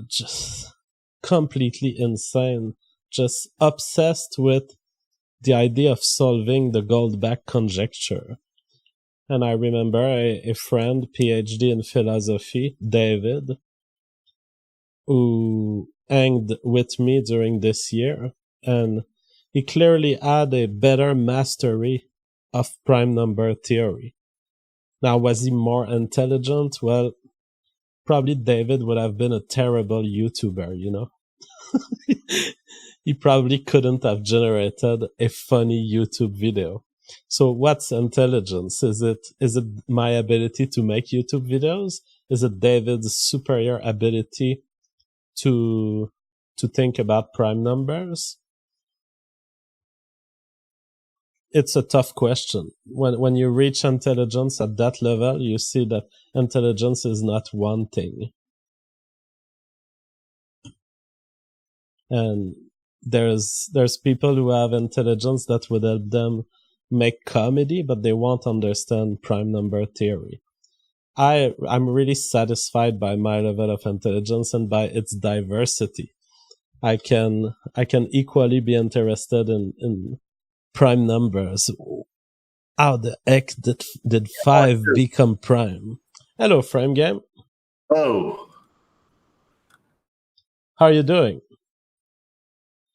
just completely insane, just obsessed with the idea of solving the Goldbach conjecture. And I remember a friend, PhD in philosophy, David, who hanged with me during this year, and he clearly had a better mastery of prime number theory. Now, was he more intelligent? Well, probably David would have been a terrible YouTuber, you know? He probably couldn't have generated a funny YouTube video. So what's intelligence? Is it my ability to make YouTube videos? Is it David's superior ability to think about prime numbers? It's a tough question. When you reach intelligence at that level, you see that intelligence is not one thing. And there's people who have intelligence that would help them make comedy, but they won't understand prime number theory. I'm really satisfied by my level of intelligence and by its diversity. I can equally be interested in prime numbers. How the heck did 5 become prime? Hello, Frame Game. Oh. How are you doing?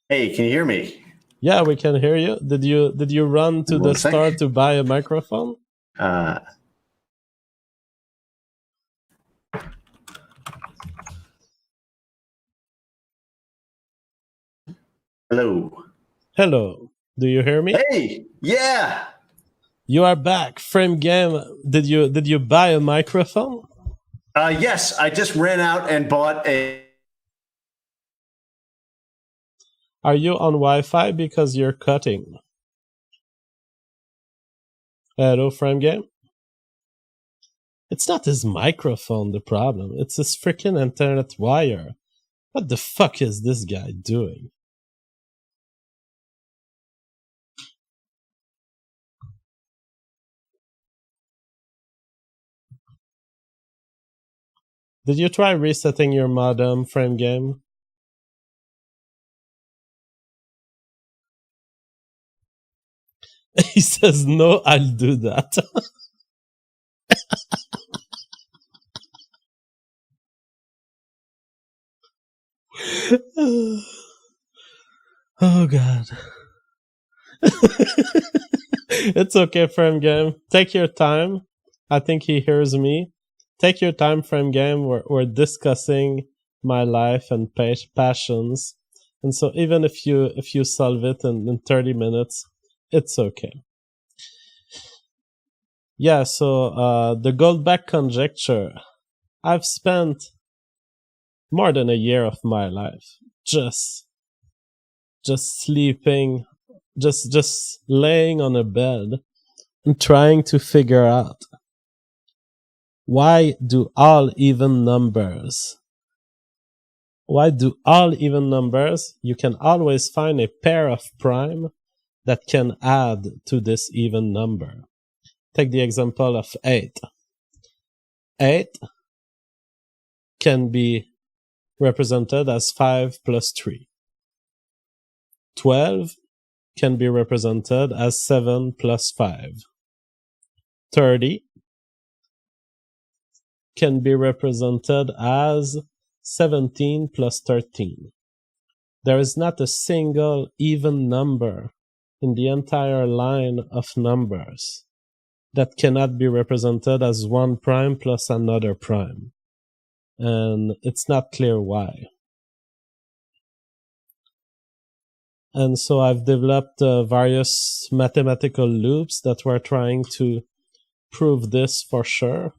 Hey, can you hear me? Yeah, we can hear you. Did you run to the store to buy a microphone? Hello. Hello. Do you hear me? Hey, yeah. You are back. Frame Game. Did you buy a microphone? Yes, I just ran out and bought a. Are you on Wi-Fi because you're cutting? Hello, Frame Game? It's not his microphone the problem. It's his freaking internet wire. What the fuck is this guy doing? Did you try resetting your modem, Frame Game? He says, no, I'll do that. Oh, God. It's okay, Frame Game. Take your time. I think he hears me. Take your time, Frame Game. We're discussing my life and passions. And so even if you solve it in 30 minutes, it's okay. Yeah, so the Goldbach conjecture. I've spent more than a year of my life just sleeping, just laying on a bed and trying to figure out why do all even numbers, you can always find a pair of prime that can add to this even number. Take the example of 8. 8 can be represented as 5 plus 3. 12 can be represented as 7 plus 5. 30 can be represented as 17 plus 13. There is not a single even number in the entire line of numbers that cannot be represented as one prime plus another prime. And it's not clear why. And so I've developed various mathematical loops that were trying to prove this for sure.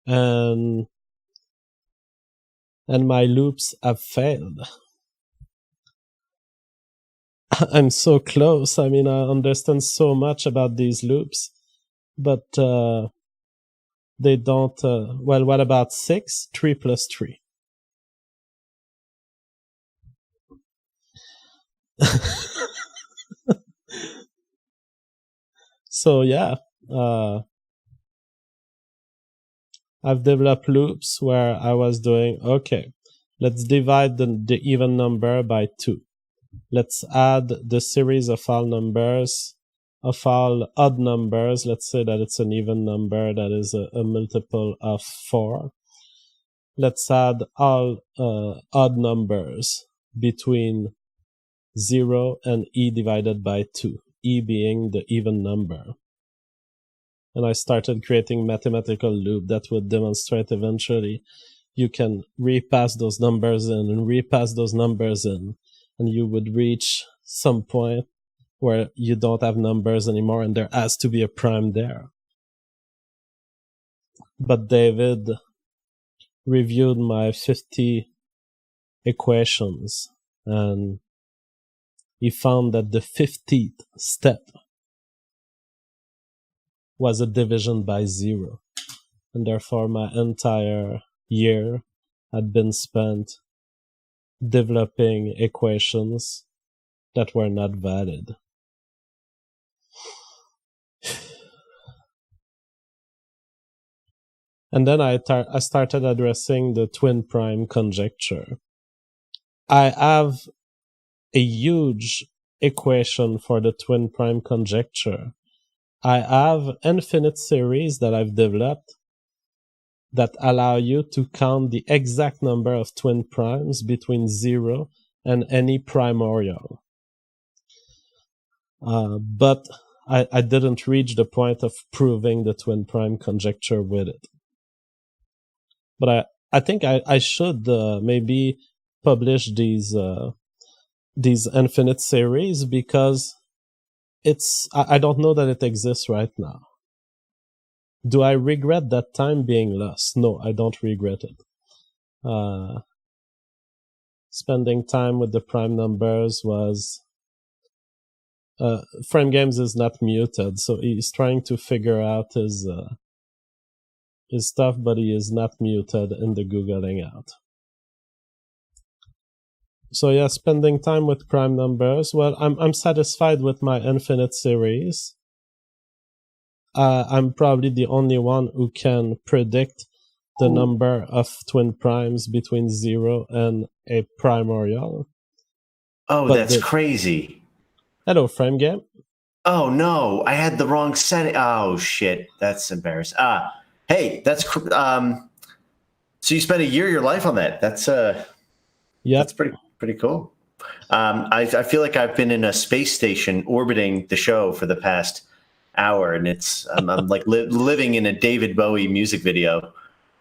And my loops have failed. I'm so close. I mean, I understand so much about these loops, but they don't. Well, what about 6? 3 plus 3. So yeah, I've developed loops where I was doing, okay, let's divide the even number by 2. Let's add the series of all numbers, of all odd numbers. Let's say that it's an even number that is a multiple of 4. Let's add all odd numbers between 0 and e divided by 2, e being the even number. And I started creating mathematical loop that would demonstrate eventually you can repass those numbers in and repass those numbers in, and you would reach some point where you don't have numbers anymore and there has to be a prime there. But David reviewed my 50 equations and he found that the 50th step was a division by 0. And therefore my entire year had been spent developing equations that were not valid. And then I started addressing the twin prime conjecture. I have a huge equation for the twin prime conjecture. I have infinite series that I've developed that allow you to count the exact number of twin primes between 0 and any primorial. But I didn't reach the point of proving the twin prime conjecture with it. But I think I should maybe publish these infinite series because I don't know that it exists right now. Do I regret that time being lost? No, I don't regret it. spending time with the prime numbers was... Frame Games is not muted, so he's trying to figure out his stuff, but he is not muted in the Google Hangout. So yeah, spending time with prime numbers. Well, I'm satisfied with my infinite series. I'm probably the only one who can predict the number of twin primes between 0 and a primordial. Oh, that's crazy. Hello, Frame Game. Oh no, I had the wrong setting. Oh shit, that's embarrassing. Hey, that's so you spent a year of your life on that. That's that's pretty cool. I feel like I've been in a space station orbiting the show for the past hour, and I'm like living in a David Bowie music video.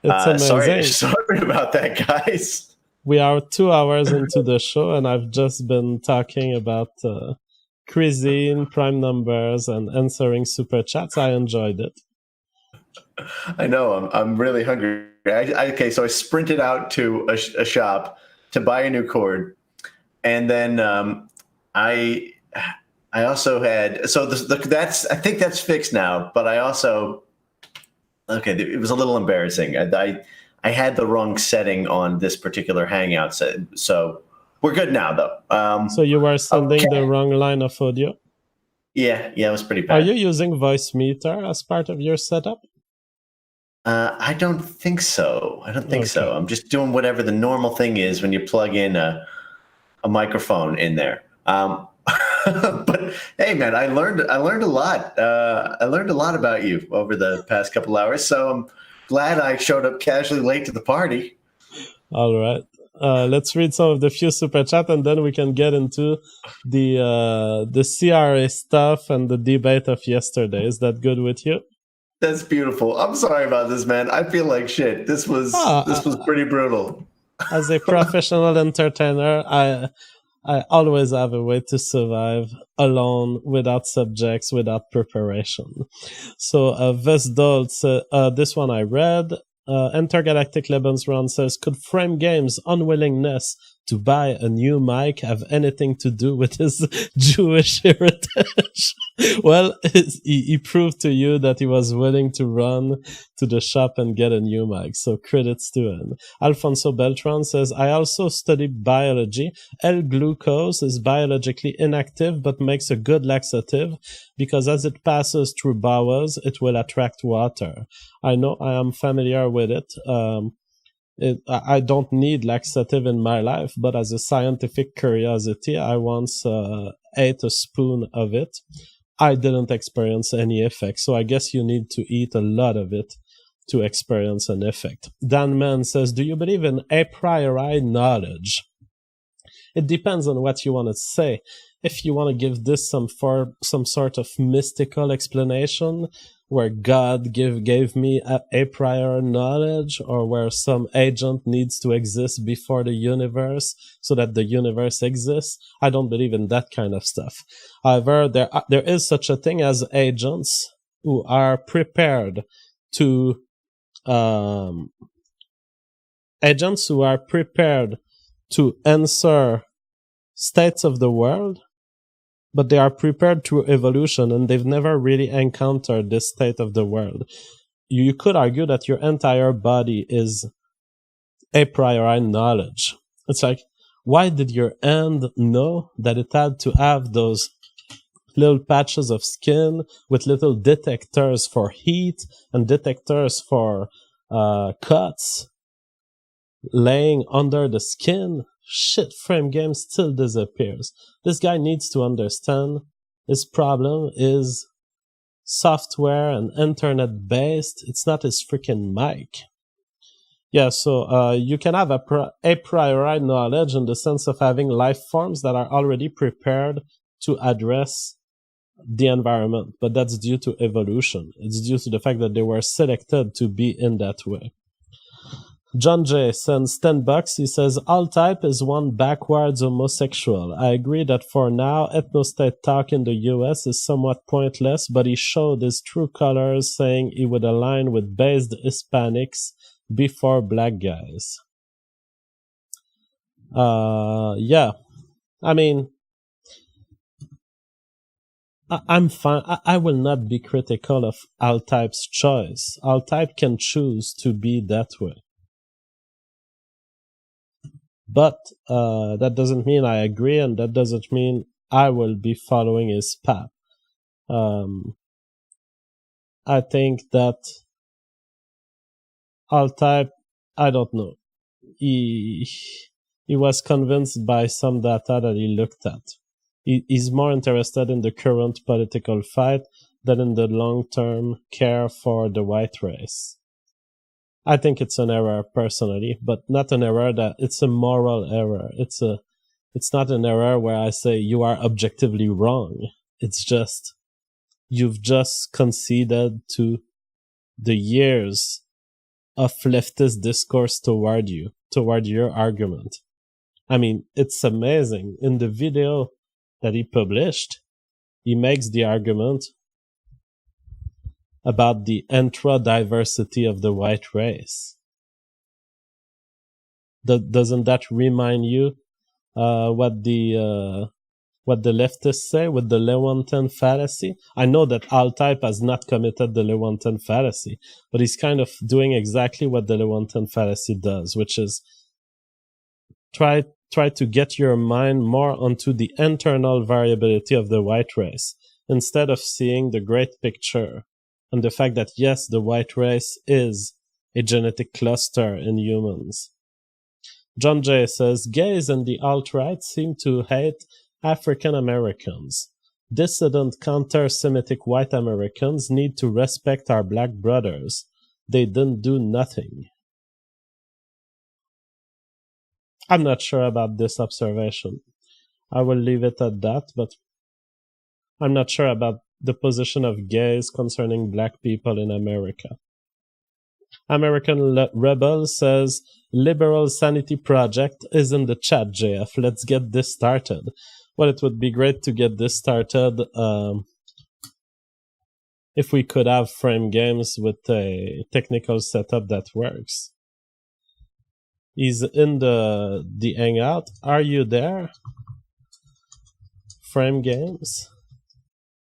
It's amazing. Sorry about that, guys. We are 2 hours into the show, and I've just been talking about cuisine, prime numbers, and answering super chats. I enjoyed it. I know. I'm really hungry. Okay, so I sprinted out to a shop to buy a new cord, and then I also had that's I think that's fixed now. But I also it was a little embarrassing. I had the wrong setting on this particular Hangout, so we're good now though. So you were sending the wrong line of audio? Yeah, it was pretty bad. Are you using Voice Meter as part of your setup? I don't think so. So. I'm just doing whatever the normal thing is when you plug in a microphone in there. But hey, man, I learned a lot. I learned a lot about you over the past couple hours. So I'm glad I showed up casually late to the party. All right. Let's read some of the few super chat, and then we can get into the CRA stuff and the debate of yesterday. Is that good with you? That's beautiful. I'm sorry about this, man. I feel like shit. This was pretty brutal. As a professional entertainer, I always have a way to survive alone, without subjects, without preparation. So Vesdolt, this one I read. Intergalactic Lebensraum says, could Frame Games' unwillingness to buy a new mic have anything to do with his Jewish heritage? Well, he proved to you that he was willing to run to the shop and get a new mic, so credits to him. Alfonso Beltran says, I also study biology. L-glucose is biologically inactive but makes a good laxative because as it passes through bowels, it will attract water. I know, I am familiar with it. I don't need laxative in my life, but as a scientific curiosity, I once ate a spoon of it. I didn't experience any effect, so I guess you need to eat a lot of it to experience an effect. Dan Mann says, do you believe in a priori knowledge? It depends on what you want to say. If you want to give this some sort of mystical explanation, where God gave me a prior knowledge, or where some agent needs to exist before the universe so that the universe exists, I don't believe in that kind of stuff. However, there is such a thing as agents who are prepared to answer states of the world, but they are prepared through evolution, and they've never really encountered this state of the world. You could argue that your entire body is a priori knowledge. It's like, why did your hand know that it had to have those little patches of skin with little detectors for heat and detectors for cuts laying under the skin? Shit, Frame Game still disappears. This guy needs to understand his problem is software and internet based. It's not his freaking mic. Yeah, so you can have a priori knowledge in the sense of having life forms that are already prepared to address the environment, but that's due to evolution. It's due to the fact that they were selected to be in that way. John J. sends $10. He says, all type is one backwards homosexual. I agree that for now, ethnostate talk in the US is somewhat pointless, but he showed his true colors, saying he would align with based Hispanics before black guys. Yeah. I mean, I'm fine. I will not be critical of Altype's choice. Altype can choose to be that way. But that doesn't mean I agree, and that doesn't mean I will be following his path. I think that Altype, I don't know. He was convinced by some data that he looked at. He's more interested in the current political fight than in the long-term care for the white race. I think it's an error personally, but not an error that it's a moral error. It's not an error where I say you are objectively wrong. It's just you've just conceded to the years of leftist discourse toward you, toward your argument. I mean, it's amazing. In the video that he published, he makes the argument about the intra-diversity of the white race. Doesn't that remind you what the leftists say with the Lewontin fallacy? I know that Altype has not committed the Lewontin fallacy, but he's kind of doing exactly what the Lewontin fallacy does, which is try to get your mind more onto the internal variability of the white race instead of seeing the great picture and the fact that yes, the white race is a genetic cluster in humans. John Jay says, gays and the alt-right seem to hate African Americans. Dissident counter-Semitic white Americans need to respect our black brothers. They didn't do nothing. I'm not sure about this observation. I will leave it at that, but I'm not sure about the position of gays concerning black people in America. American Rebel says, Liberal Sanity Project is in the chat, JF. Let's get this started. Well, it would be great to get this started if we could have frame games with a technical setup that works. He's in the Hangout. Are you there? Frame games?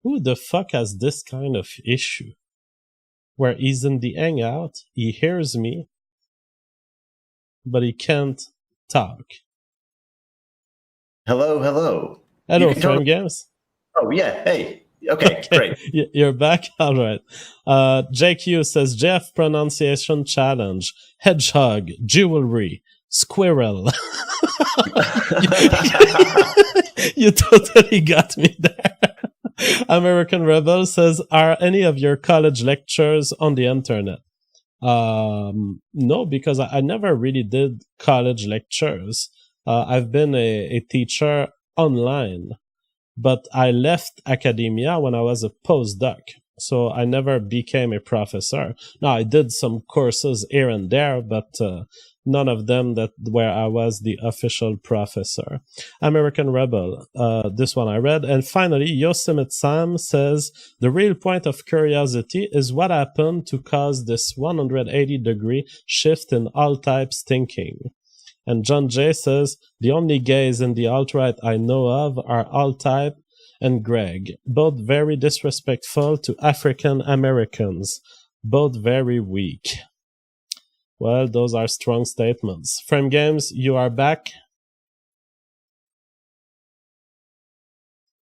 Who the fuck has this kind of issue? Where he's in the Hangout, he hears me, but he can't talk. Hello. Hello, Frame Games. Oh, yeah. Hey. Okay, great. You're back? All right. JQ says, Jeff pronunciation challenge. Hedgehog, jewelry, squirrel. You totally got me there. American Rebel says, are any of your college lectures on the internet? No, because I never really did college lectures. I've been a teacher online, but I left academia when I was a postdoc. So I never became a professor. Now, I did some courses here and there, but none of them that where I was the official professor. American Rebel, this one I read. And finally, Yosemite Sam says, the real point of curiosity is what happened to cause this 180-degree shift in all types thinking. And John Jay says, the only gays in the alt-right I know of are Altype and Greg, both very disrespectful to African Americans, both very weak. Well, those are strong statements. Frame Games, you are back?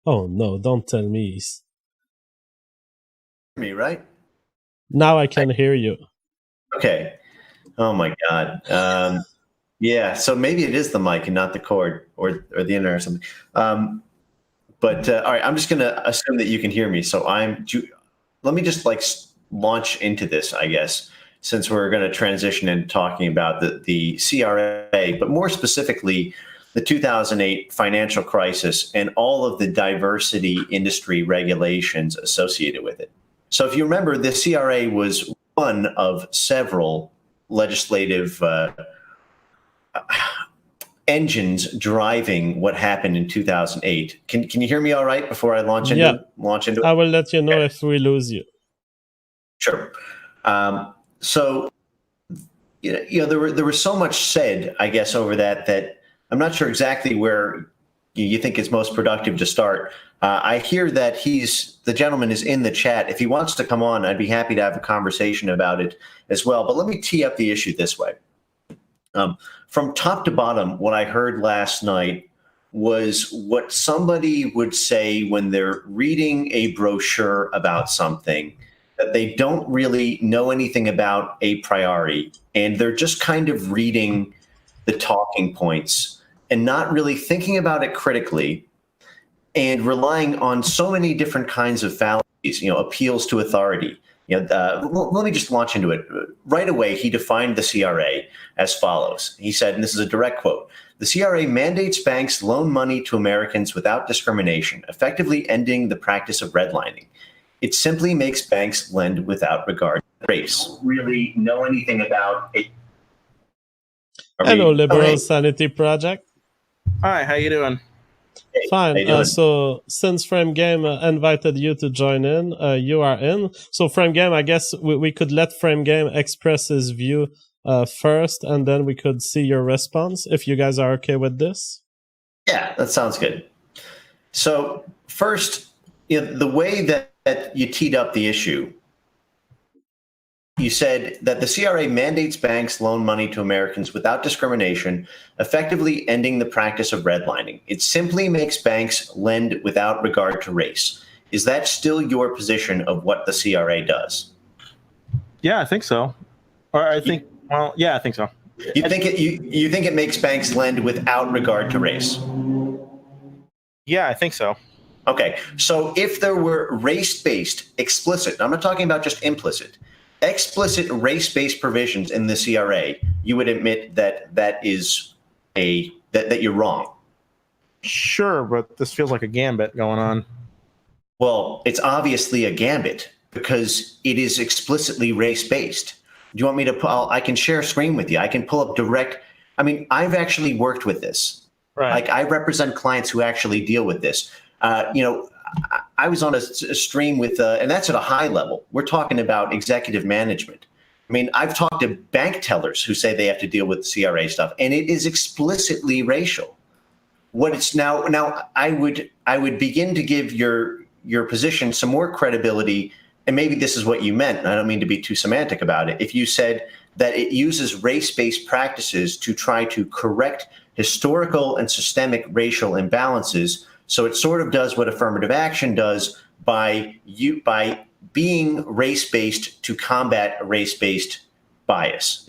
Oh no, don't tell me. Me, right? Now I can hear you. Okay. Oh my God. Yeah, so maybe it is the mic and not the cord or the internet or something. But all right, I'm just going to assume that you can hear me. So let me just launch into this, I guess, since we're going to transition into talking about the CRA, but more specifically, the 2008 financial crisis and all of the diversity industry regulations associated with it. So if you remember, the CRA was one of several legislative engines driving what happened in 2008. Can you hear me all right before I launch into it? I will let you know if we lose you. Sure. So there was so much said, I guess, over that I'm not sure exactly where you think it's most productive to start. I hear that the gentleman is in the chat. If he wants to come on, I'd be happy to have a conversation about it as well. But let me tee up the issue this way. From top to bottom, what I heard last night was what somebody would say when they're reading a brochure about something that they don't really know anything about a priori, and they're just kind of reading the talking points and not really thinking about it critically, and relying on so many different kinds of fallacies, appeals to authority. Let me just launch into it. Right away, he defined the CRA as follows. He said, and this is a direct quote, "The CRA mandates banks loan money to Americans without discrimination, effectively ending the practice of redlining. It simply makes banks lend without regard to race." Don't really know anything about it. Hello, Liberal Sanity Project. Hi, how you doing? Hey, Fine. So since Frame Game invited you to join in, you are in. So Frame Game, I guess we could let Frame Game express his view first, and then we could see your response, if you guys are okay with this. Yeah, that sounds good. So first, the way that you teed up the issue, you said that the CRA mandates banks loan money to Americans without discrimination, effectively ending the practice of redlining. It simply makes banks lend without regard to race. Is that still your position of what the CRA does? Yeah, I think so. Or I think, well, yeah, I think so. You think it makes banks lend without regard to race? Yeah, I think so. Okay, so if there were race-based, explicit, I'm not talking about just implicit, explicit race-based provisions in the CRA, you would admit that you're wrong. Sure, but this feels like a gambit going on. Well, it's obviously a gambit because it is explicitly race-based. Do you want me to I can share a screen with you. I can pull up direct. I mean, I've actually worked with this. Right. Like, I represent clients who actually deal with this. I was on a stream with, and that's at a high level. We're talking about executive management. I mean, I've talked to bank tellers who say they have to deal with CRA stuff, and it is explicitly racial. What it's now, I would begin to give your position some more credibility, and maybe this is what you meant, and I don't mean to be too semantic about it. If you said that it uses race-based practices to try to correct historical and systemic racial imbalances, so it sort of does what affirmative action does by being race-based to combat race-based bias.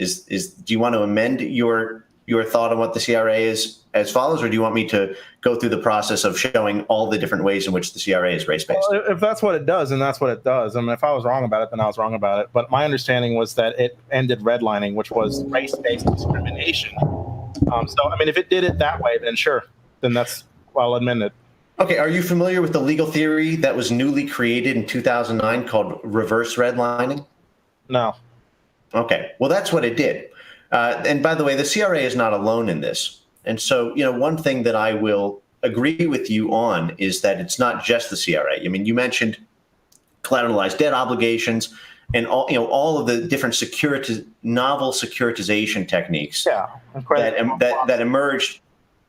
Do you want to amend your thought on what the CRA is as follows, or do you want me to go through the process of showing all the different ways in which the CRA is race-based? Well, if that's what it does, then that's what it does. I mean, if I was wrong about it, then I was wrong about it. But my understanding was that it ended redlining, which was race-based discrimination. So, I mean, if it did it that way, then sure, then I'll admit it. Okay, are you familiar with the legal theory that was newly created in 2009 called reverse redlining? No. Okay, well, that's what it did. And by the way, the CRA is not alone in this. And so, one thing that I will agree with you on is that it's not just the CRA. I mean, you mentioned collateralized debt obligations and all of the different novel securitization techniques that emerged.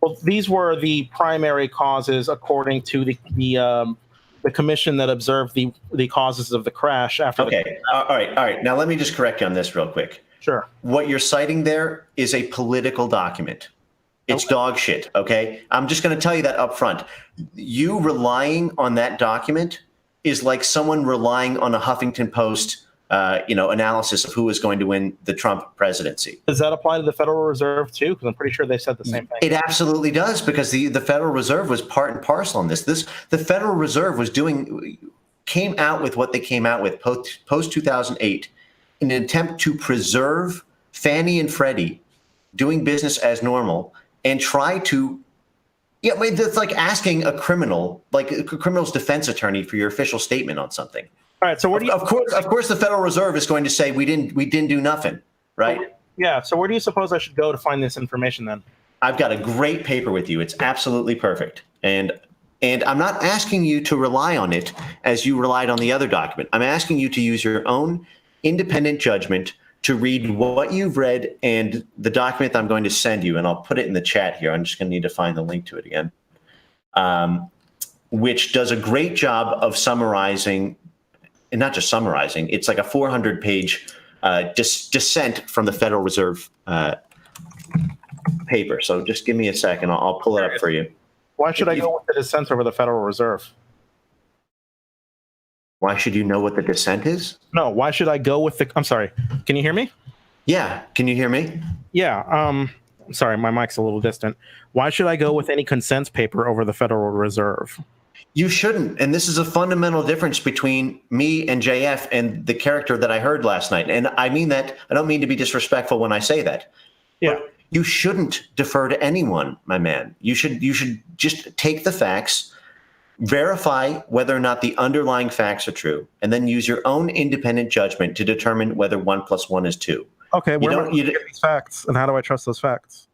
Well, these were the primary causes, according to the commission that observed the causes of the crash after. Okay, all right. Now let me just correct you on this real quick. Sure. What you're citing there is a political document. It's dog shit. Okay, I'm just going to tell you that up front. You relying on that document is like someone relying on a Huffington Post analysis of who is going to win the Trump presidency. Does that apply to the Federal Reserve too? Because I'm pretty sure they said the same thing. It absolutely does, because the Federal Reserve was part and parcel on this. The Federal Reserve came out with what they came out with post 2008 in an attempt to preserve Fannie and Freddie doing business as normal and try to. Yeah, I mean, that's like asking a criminal, like a criminal's defense attorney, for your official statement on something. All right. So what do you? Of course, the Federal Reserve is going to say we didn't do nothing, right? Yeah. So where do you suppose I should go to find this information then? I've got a great paper with you. It's absolutely perfect, and I'm not asking you to rely on it as you relied on the other document. I'm asking you to use your own independent judgment to read what you've read and the document that I'm going to send you, and I'll put it in the chat here. I'm just going to need to find the link to it again, which does a great job of summarizing, and not just summarizing, it's like a 400-page dissent from the Federal Reserve paper. So just give me a second. I'll pull it up for you. Why should I go with the dissent over the Federal Reserve? Why should you know what the dissent is? No, why should I go with the... I'm sorry. Can you hear me? Yeah. Can you hear me? Yeah. Sorry, my mic's a little distant. Why should I go with any consent paper over the Federal Reserve? You shouldn't. And this is a fundamental difference between me and JF and the character that I heard last night. And I mean that, I don't mean to be disrespectful when I say that. Yeah. But you shouldn't defer to anyone, my man. You should just take the facts, verify whether or not the underlying facts are true, and then use your own independent judgment to determine whether 1 + 1 is 2. Okay, where do you get these facts, and how do I trust those facts?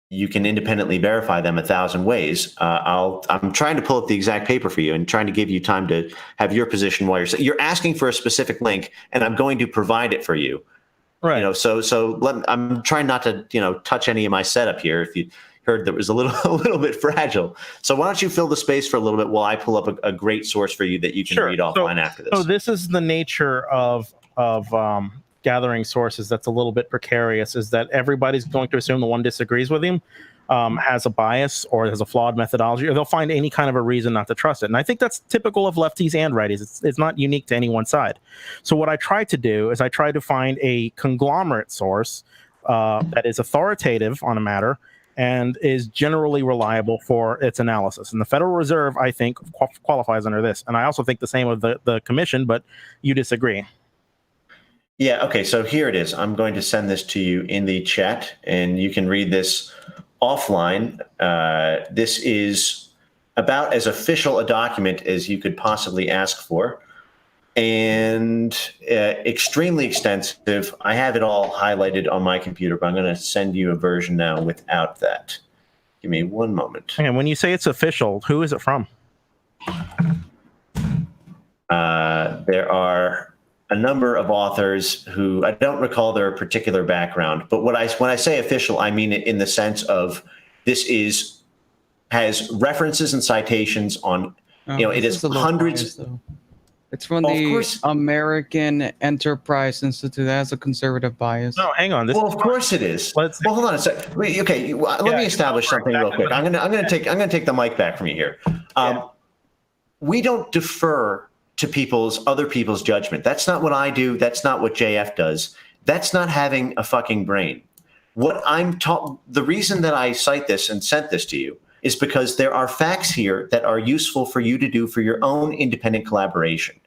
You can independently verify them 1,000 ways. I'm trying to pull up the exact paper for you and trying to give you time to have your position while you're asking for a specific link, and I'm going to provide it for you. Right. I'm trying not to touch any of my setup here. If you heard that was a little bit fragile. So why don't you fill the space for a little bit while I pull up a great source for you that you can read offline after this. So this is the nature of gathering sources that's a little bit precarious, is that everybody's going to assume the one disagrees with him has a bias or has a flawed methodology, or they'll find any kind of a reason not to trust it. And I think that's typical of lefties and righties. It's not unique to any one side. So what I try to do is I try to find a conglomerate source that is authoritative on a matter and is generally reliable for its analysis. And the Federal Reserve, I think, qualifies under this. And I also think the same of the commission, but you disagree. Yeah, okay, so here it is. I'm going to send this to you in the chat, and you can read this offline. This is about as official a document as you could possibly ask for, and extremely extensive. I have it all highlighted on my computer, but I'm going to send you a version now without that. Give me one moment. And when you say it's official, who is it from? There are a number of authors who I don't recall their particular background, but when I say official, I mean it in the sense of this has references and citations on, it is hundreds. Bias, it's from the American Enterprise Institute. That has a conservative bias. No, hang on. Of course it is. Well, hold on a second. Okay, let me establish something real quick. I'm gonna take the mic back from you here. We don't defer to other people's judgment. That's not what I do. That's not what JF does. That's not having a fucking brain. What I'm taught, the reason that I cite this and sent this to you is because there are facts here that are useful for you to do for your own independent collaboration.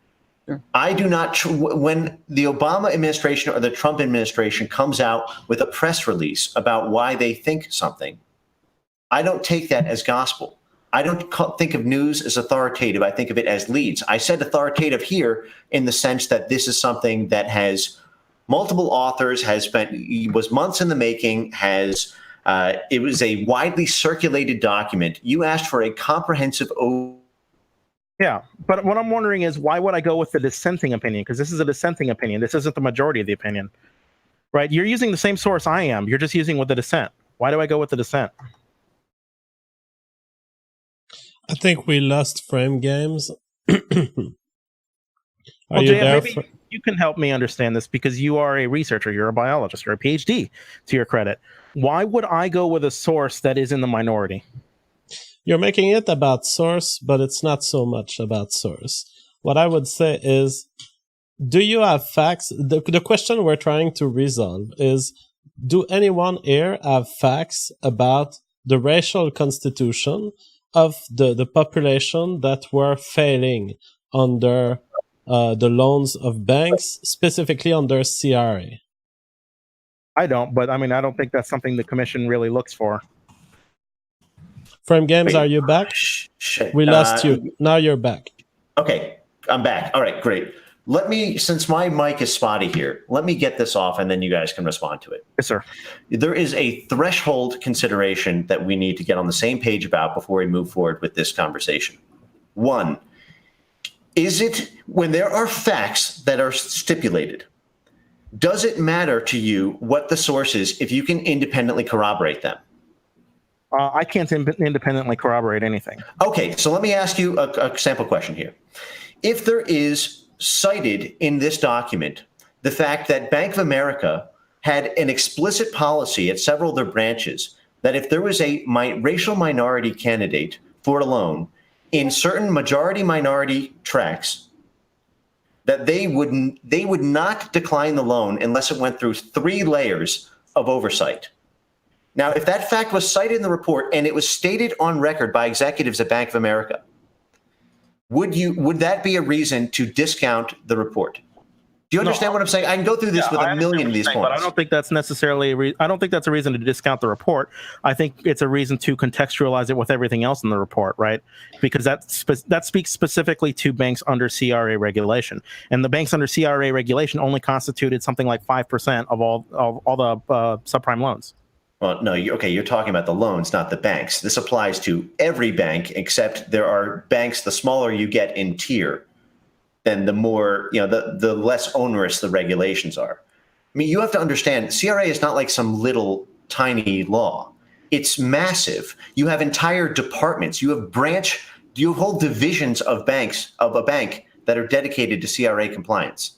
Sure. I do not, when the Obama administration or the Trump administration comes out with a press release about why they think something, I don't take that as gospel. I don't think of news as authoritative. I think of it as leads. I said authoritative here in the sense that this is something that has multiple authors, was months in the making, it was a widely circulated document. You asked for a comprehensive. Yeah, but what I'm wondering is, why would I go with the dissenting opinion? Because this is a dissenting opinion. This isn't the majority of the opinion, right? You're using the same source I am. You're just using with the dissent. Why do I go with the dissent? I think we lost frame games. Well, Jay, maybe you can help me understand this, because you are a researcher, you're a biologist, you're a PhD, to your credit. Why would I go with a source that is in the minority? You're making it about source, but it's not so much about source. What I would say is, do you have facts? The question we're trying to resolve is, do anyone here have facts about the racial constitution of the population that were failing under the loans of banks, specifically under CRA? I don't, but I mean, I don't think that's something the commission really looks for. Frame Games, are you back? We lost you. Now you're back. Okay, I'm back. All right, great. Since my mic is spotty here, let me get this off and then you guys can respond to it. Yes, sir. There is a threshold consideration that we need to get on the same page about before we move forward with this conversation. One, is it when there are facts that are stipulated, does it matter to you what the source is if you can independently corroborate them? I can't independently corroborate anything. Okay, so let me ask you a sample question here. If there is cited in this document the fact that Bank of America had an explicit policy at several of their branches that if there was a racial minority candidate for a loan in certain majority minority tracts, that they would not decline the loan unless it went through 3 layers of oversight. Now, if that fact was cited in the report and it was stated on record by executives at Bank of America, would that be a reason to discount the report? Do you understand what I'm saying? I can go through this with a million of these points. But I don't think that's necessarily I don't think that's a reason to discount the report. I think it's a reason to contextualize it with everything else in the report, right? Because that speaks specifically to banks under CRA regulation. And the banks under CRA regulation only constituted something like 5% of all the subprime loans. Well, no, you're talking about the loans, not the banks. This applies to every bank, except there are banks, the smaller you get in tier, then the more, the less onerous the regulations are. I mean, you have to understand, CRA is not like some little tiny law. It's massive. You have entire departments. You have whole divisions of a bank that are dedicated to CRA compliance.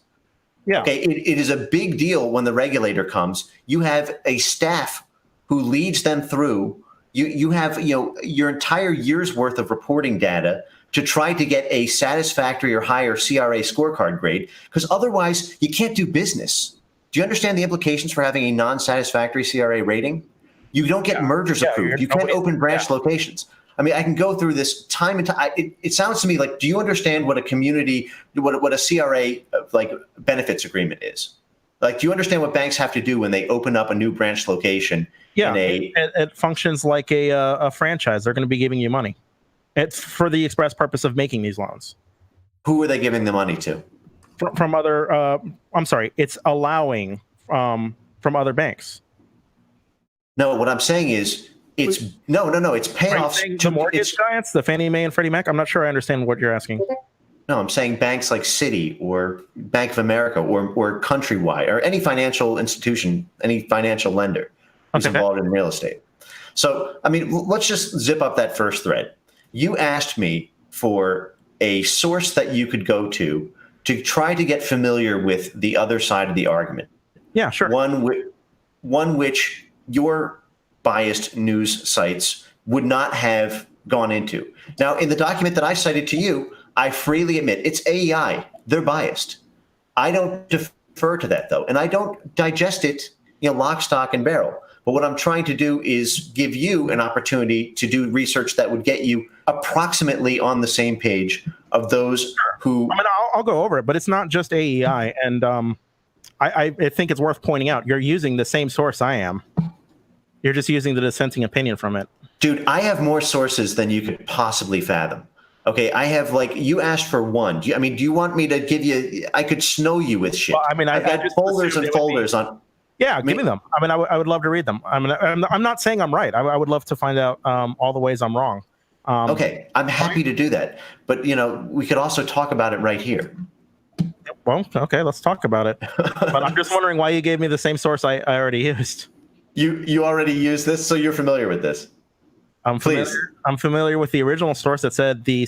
Yeah. Okay, it is a big deal when the regulator comes. You have a staff who leads them through. You have your entire year's worth of reporting data to try to get a satisfactory or higher CRA scorecard grade, because otherwise you can't do business. Do you understand the implications for having a non-satisfactory CRA rating? You don't get mergers approved. You can't open branch locations. I mean, I can go through this time and time. It sounds to me like, do you understand what a CRA like benefits agreement is? Like, do you understand what banks have to do when they open up a new branch location? Yeah, it functions like a franchise. They're going to be giving you money. It's for the express purpose of making these loans. Who are they giving the money to? From other, I'm sorry, it's allowing from other banks. No, what I'm saying is it's payoffs to mortgage giants, the Fannie Mae and Freddie Mac. I'm not sure I understand what you're asking. No, I'm saying banks like Citi or Bank of America or Countrywide or any financial institution, any financial lender who's involved in real estate. So, I mean, let's just zip up that first thread. You asked me for a source that you could go to try to get familiar with the other side of the argument. Yeah, sure. One which your biased news sites would not have gone into. Now, in the document that I cited to you, I freely admit it's AEI. They're biased. I don't defer to that, though, and I don't digest it, lock, stock, and barrel. But what I'm trying to do is give you an opportunity to do research that would get you approximately on the same page of those who. I mean, I'll go over it, but it's not just AEI. And I think it's worth pointing out, you're using the same source I am. You're just using the dissenting opinion from it. Dude, I have more sources than you could possibly fathom. Okay, I have you asked for one. Do you want me to give you? I could snow you with shit. Well, I mean, I've got folders and folders on. Yeah, give me them. I mean, I would love to read them. I mean, I'm not saying I'm right. I would love to find out all the ways I'm wrong. Okay, I'm happy to do that. But, we could also talk about it right here. Well, okay, let's talk about it. But I'm just wondering why you gave me the same source I already used. You already used this, so you're familiar with this. I'm familiar with the original source that said the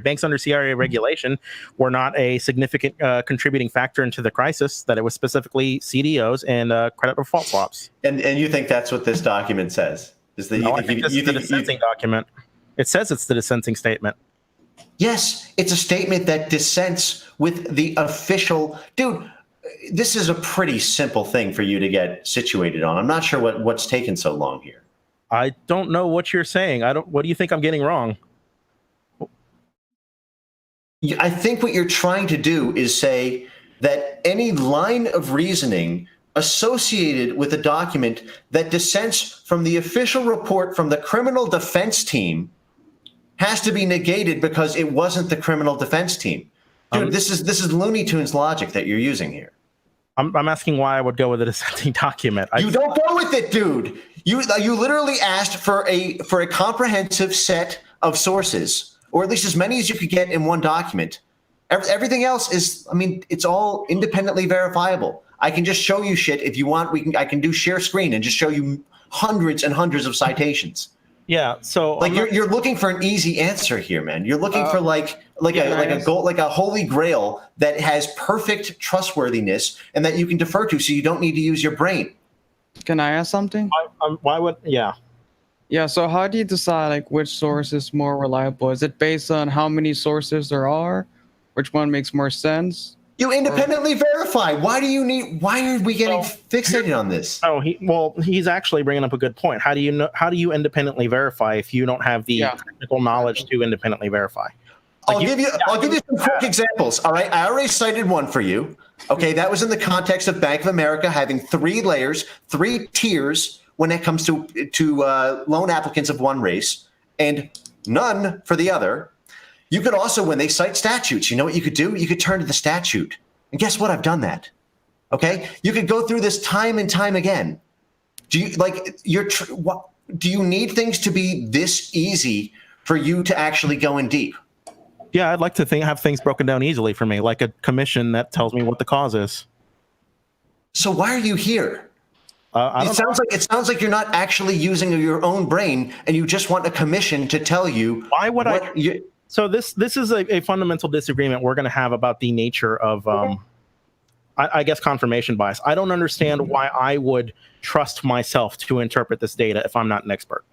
banks under CRA regulation were not a significant contributing factor into the crisis, that it was specifically CDOs and credit default swaps. And you think that's what this document says? I think this is the dissenting document. It says it's the dissenting statement. Yes, it's a statement that dissents with the official. Dude, this is a pretty simple thing for you to get situated on. I'm not sure what's taken so long here. I don't know what you're saying. What do you think I'm getting wrong? I think what you're trying to do is say that any line of reasoning associated with a document that dissents from the official report from the criminal defense team has to be negated because it wasn't the criminal defense team. Dude, this is Looney Tunes logic that you're using here. I'm asking why I would go with a dissenting document. You don't go with it, dude. You literally asked for a comprehensive set of sources, or at least as many as you could get in one document. Everything else is, I mean, it's all independently verifiable. I can just show you shit if you want. I can do share screen and just show you hundreds and hundreds of citations. Yeah. So like you're looking for an easy answer here, man. You're looking for like a goal, like a holy grail that has perfect trustworthiness and that you can defer to, so you don't need to use your brain. Can I ask something? Why would? Yeah. Yeah. So how do you decide like which source is more reliable? Is it based on how many sources there are? Which one makes more sense? You independently verify. Why are we getting fixated on this? Oh, he's actually bringing up a good point. How do you independently verify if you don't have the technical knowledge to independently verify? I'll give you some quick examples. All right. I already cited one for you. Okay. That was in the context of Bank of America having 3 layers, 3 tiers when it comes to loan applicants of one race and none for the other. You could also, when they cite statutes, you know what you could do? You could turn to the statute. And guess what? I've done that. Okay? You could go through this time and time again. Do you need things to be this easy for you to actually go in deep? Yeah, I'd like to have things broken down easily for me, like a commission that tells me what the cause is. So why are you here? It sounds like you're not actually using your own brain, and you just want a commission to tell you. Why would So this is a fundamental disagreement we're going to have about the nature of, I guess, confirmation bias. I don't understand why I would trust myself to interpret this data if I'm not an expert.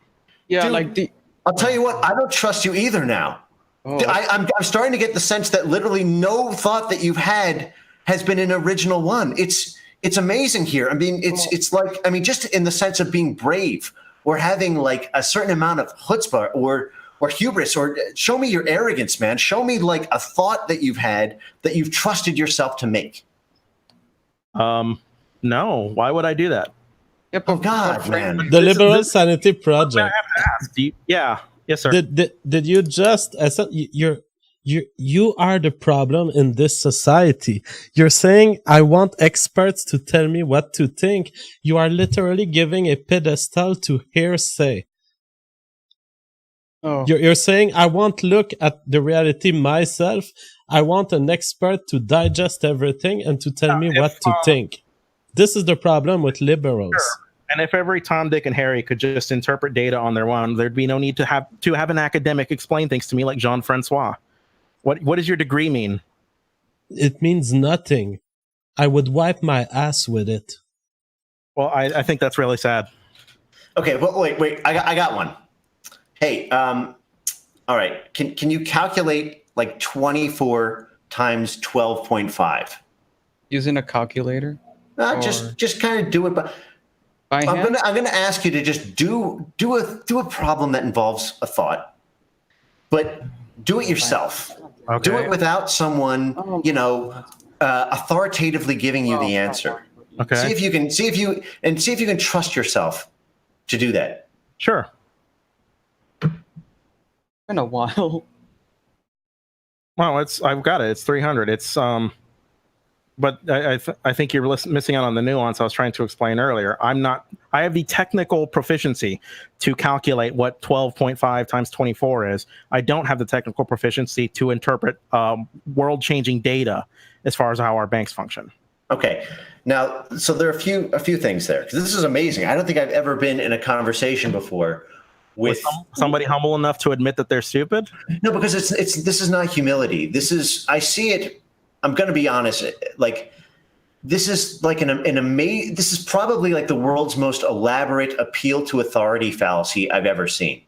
Yeah, dude, I'll tell you what, I don't trust you either now. Oh. I'm starting to get the sense that literally no thought that you've had has been an original one. It's amazing here. I mean, it's like, I mean, just in the sense of being brave or having like a certain amount of chutzpah or hubris, or show me your arrogance, man. Show me like a thought that you've had that you've trusted yourself to make. No, why would I do that? Yep. Oh God, man. The Liberal Sanity Project. Yeah. Yes, sir. Did you just, I said, you are the problem in this society. You're saying, I want experts to tell me what to think. You are literally giving a pedestal to hearsay. Oh. You're saying, I won't look at the reality myself. I want an expert to digest everything and to tell me what to think. This is the problem with liberals. Sure. And if every Tom, Dick, and Harry could just interpret data on their own, there'd be no need to have an academic explain things to me like Jean-Francois. What does your degree mean? It means nothing. I would wipe my ass with it. Well, I think that's really sad. Okay, well, wait. I got one. Hey, all right. Can you calculate like 24 times 12.5? Using a calculator? Just kind of do it. But I'm gonna ask you to just do a problem that involves a thought, but do it yourself. Okay. Do it without someone, authoritatively giving you the answer. Okay. See if you can trust yourself to do that. Sure. In a while. Well, I've got it. It's 300. But I think you're missing out on the nuance I was trying to explain earlier. I have the technical proficiency to calculate what 12.5 times 24 is. I don't have the technical proficiency to interpret world-changing data as far as how our banks function. Okay. Now, so there are a few things there, because this is amazing. I don't think I've ever been in a conversation before with somebody humble enough to admit that they're stupid. No, because this is not humility. I see it. I'm going to be honest. Like, this is like this is probably like the world's most elaborate appeal to authority fallacy I've ever seen.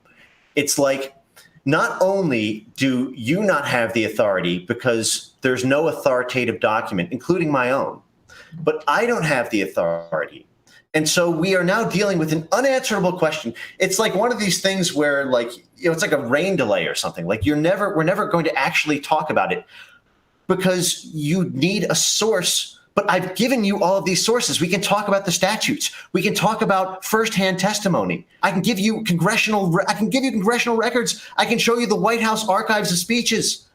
It's like, not only do you not have the authority because there's no authoritative document, including my own, but I don't have the authority. And so we are now dealing with an unanswerable question. It's like one of these things where, like, it's like a rain delay or something. Like, we're never going to actually talk about it because you need a source. But I've given you all of these sources. We can talk about the statutes. We can talk about firsthand testimony. I can give you congressional records. I can show you the White House archives of speeches.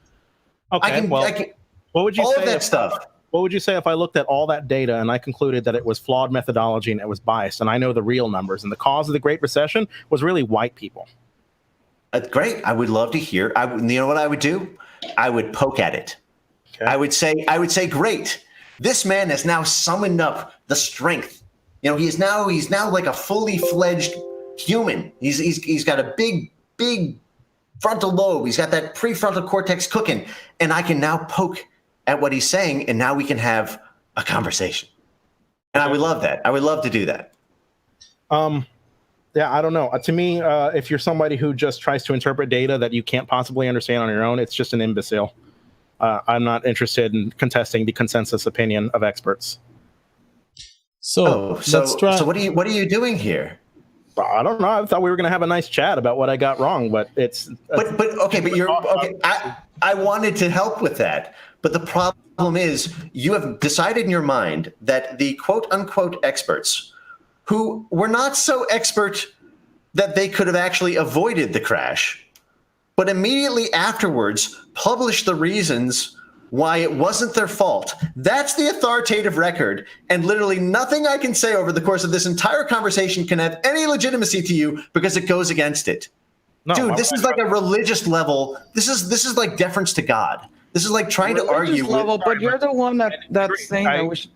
Okay. What would you say? All of that stuff. What would you say if I looked at all that data and I concluded that it was flawed methodology and it was biased, and I know the real numbers, and the cause of the Great Recession was really white people? Great. I would love to hear. You know what I would do? I would poke at it. Okay. I would say, great. This man has now summoned up the strength. You know, he's now like a fully fledged human. He's got a big frontal lobe. He's got that prefrontal cortex cooking, and I can now poke at what he's saying, and now we can have a conversation. And I would love that. I would love to do that. Yeah, I don't know. To me, if you're somebody who just tries to interpret data that you can't possibly understand on your own, it's just an imbecile. I'm not interested in contesting the consensus opinion of experts. So let's try. So what are you doing here? I don't know. I thought we were going to have a nice chat about what I got wrong, but it's. But you're okay. I wanted to help with that, but the problem is you have decided in your mind that the quote unquote experts, who were not so expert that they could have actually avoided the crash, but immediately afterwards published the reasons why it wasn't their fault. That's the authoritative record, and literally nothing I can say over the course of this entire conversation can have any legitimacy to you because it goes against it. No, dude, this is like a religious level. This is like deference to God. This is like trying to argue level, but you're the one that's saying that we should.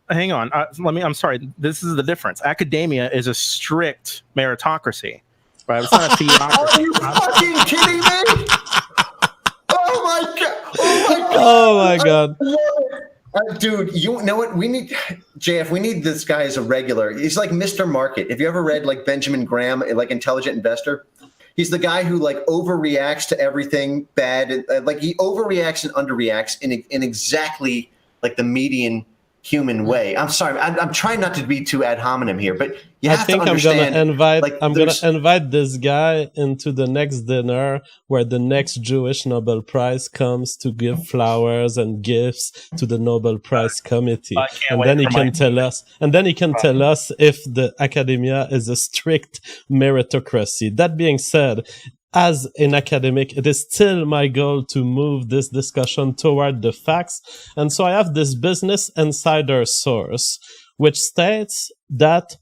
Hang on. I'm sorry. This is the difference. Academia is a strict meritocracy, right? It's not a theocracy. Are you fucking kidding me? Oh my god! Oh my god! Dude, you know what? We need JF. We need this guy as a regular. He's like Mr. Market. Have you ever read like Benjamin Graham, like Intelligent Investor? He's the guy who like overreacts to everything bad. Like he overreacts and underreacts in exactly like the median human way. I'm sorry. I'm trying not to be too ad hominem here, but you have to understand. I'm gonna invite this guy into the next dinner where the next Jewish Nobel Prize comes to give flowers and gifts to the Nobel Prize Committee, and then he can tell us. And then he can tell us if the academia is a strict meritocracy. That being said, as an academic, it is still my goal to move this discussion toward the facts. And so I have this Business Insider source, which states that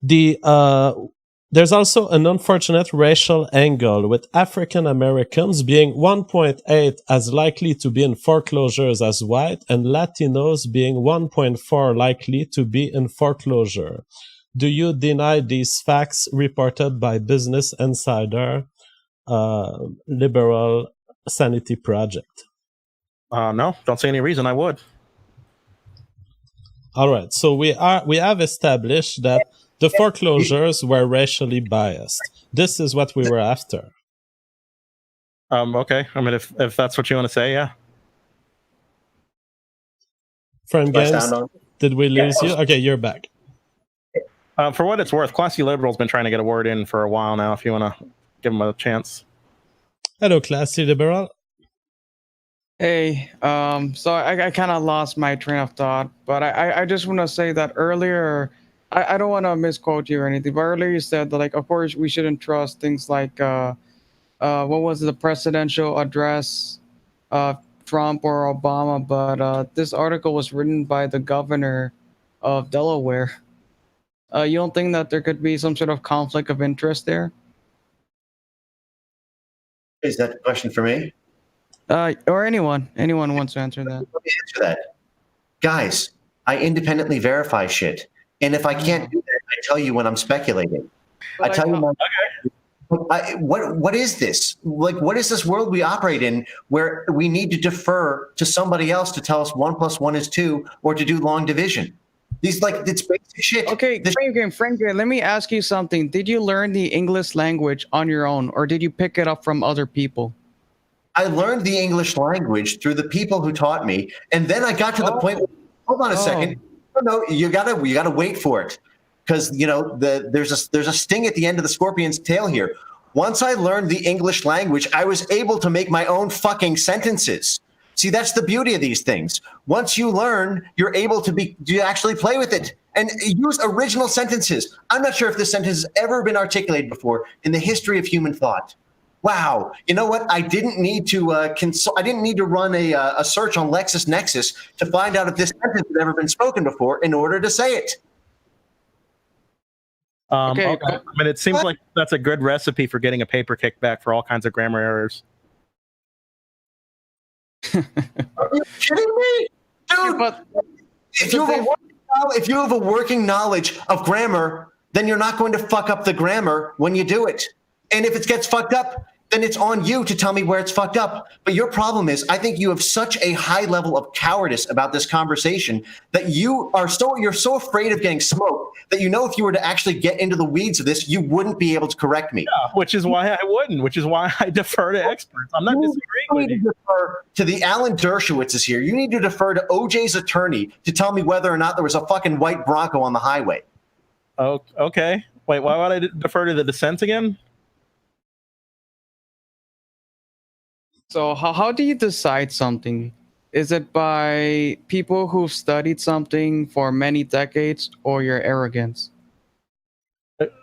there's also an unfortunate racial angle, with African Americans being 1.8 as likely to be in foreclosures as white, and Latinos being 1.4 likely to be in foreclosure. Do you deny these facts reported by Business Insider? Liberal Sanity project? No, don't see any reason I would. All right, so we have established that the foreclosures were racially biased. This is what we were after. Okay. I mean, if that's what you want to say, yeah. Friend Games, did we lose you? Okay, you're back. For what it's worth, Classy Liberal's been trying to get a word in for a while now. If you want to give him a chance. Hello, Classy Liberal. Hey, so I kind of lost my train of thought, but I just want to say that earlier, I don't want to misquote you or anything, but earlier you said that, like, of course, we shouldn't trust things like, what was the presidential address, Trump or Obama, but this article was written by the governor of Delaware. You don't think that there could be some sort of conflict of interest there? Is that a question for me? Or anyone wants to answer that. Let me answer that. Guys, I independently verify shit. And if I can't do that, I tell you when I'm speculating. But I tell you what is this? Like, what is this world we operate in where we need to defer to somebody else to tell us 1 + 1 is 2 or to do long division? These, like, it's basic shit. Okay, Frank, let me ask you something. Did you learn the English language on your own, or did you pick it up from other people? I learned the English language through the people who taught me, and then I got to the point where, hold on a second. No, you gotta wait for it, because there's a sting at the end of the scorpion's tail here. Once I learned the English language, I was able to make my own fucking sentences. See, that's the beauty of these things. Once you learn, you're able to actually play with it and use original sentences. I'm not sure if this sentence has ever been articulated before in the history of human thought. Wow, you know what? I didn't need to I didn't need to run a search on LexisNexis to find out if this sentence had ever been spoken before in order to say it. Okay. I mean, it seems like that's a good recipe for getting a paper kickback for all kinds of grammar errors. Are you kidding me? Dude, But if you have a working knowledge of grammar, then you're not going to fuck up the grammar when you do it. And if it gets fucked up, then it's on you to tell me where it's fucked up. But your problem is, I think you have such a high level of cowardice about this conversation that you're so afraid of getting smoked that if you were to actually get into the weeds of this, you wouldn't be able to correct me. Yeah, which is why I wouldn't. Which is why I defer to experts. I'm not disagreeing with you. You need to defer to the Alan Dershowitzes here. You need to defer to OJ's attorney to tell me whether or not there was a fucking white Bronco on the highway. Oh, okay. Wait, why would I defer to the dissent again? So how do you decide something? Is it by people who've studied something for many decades, or your arrogance?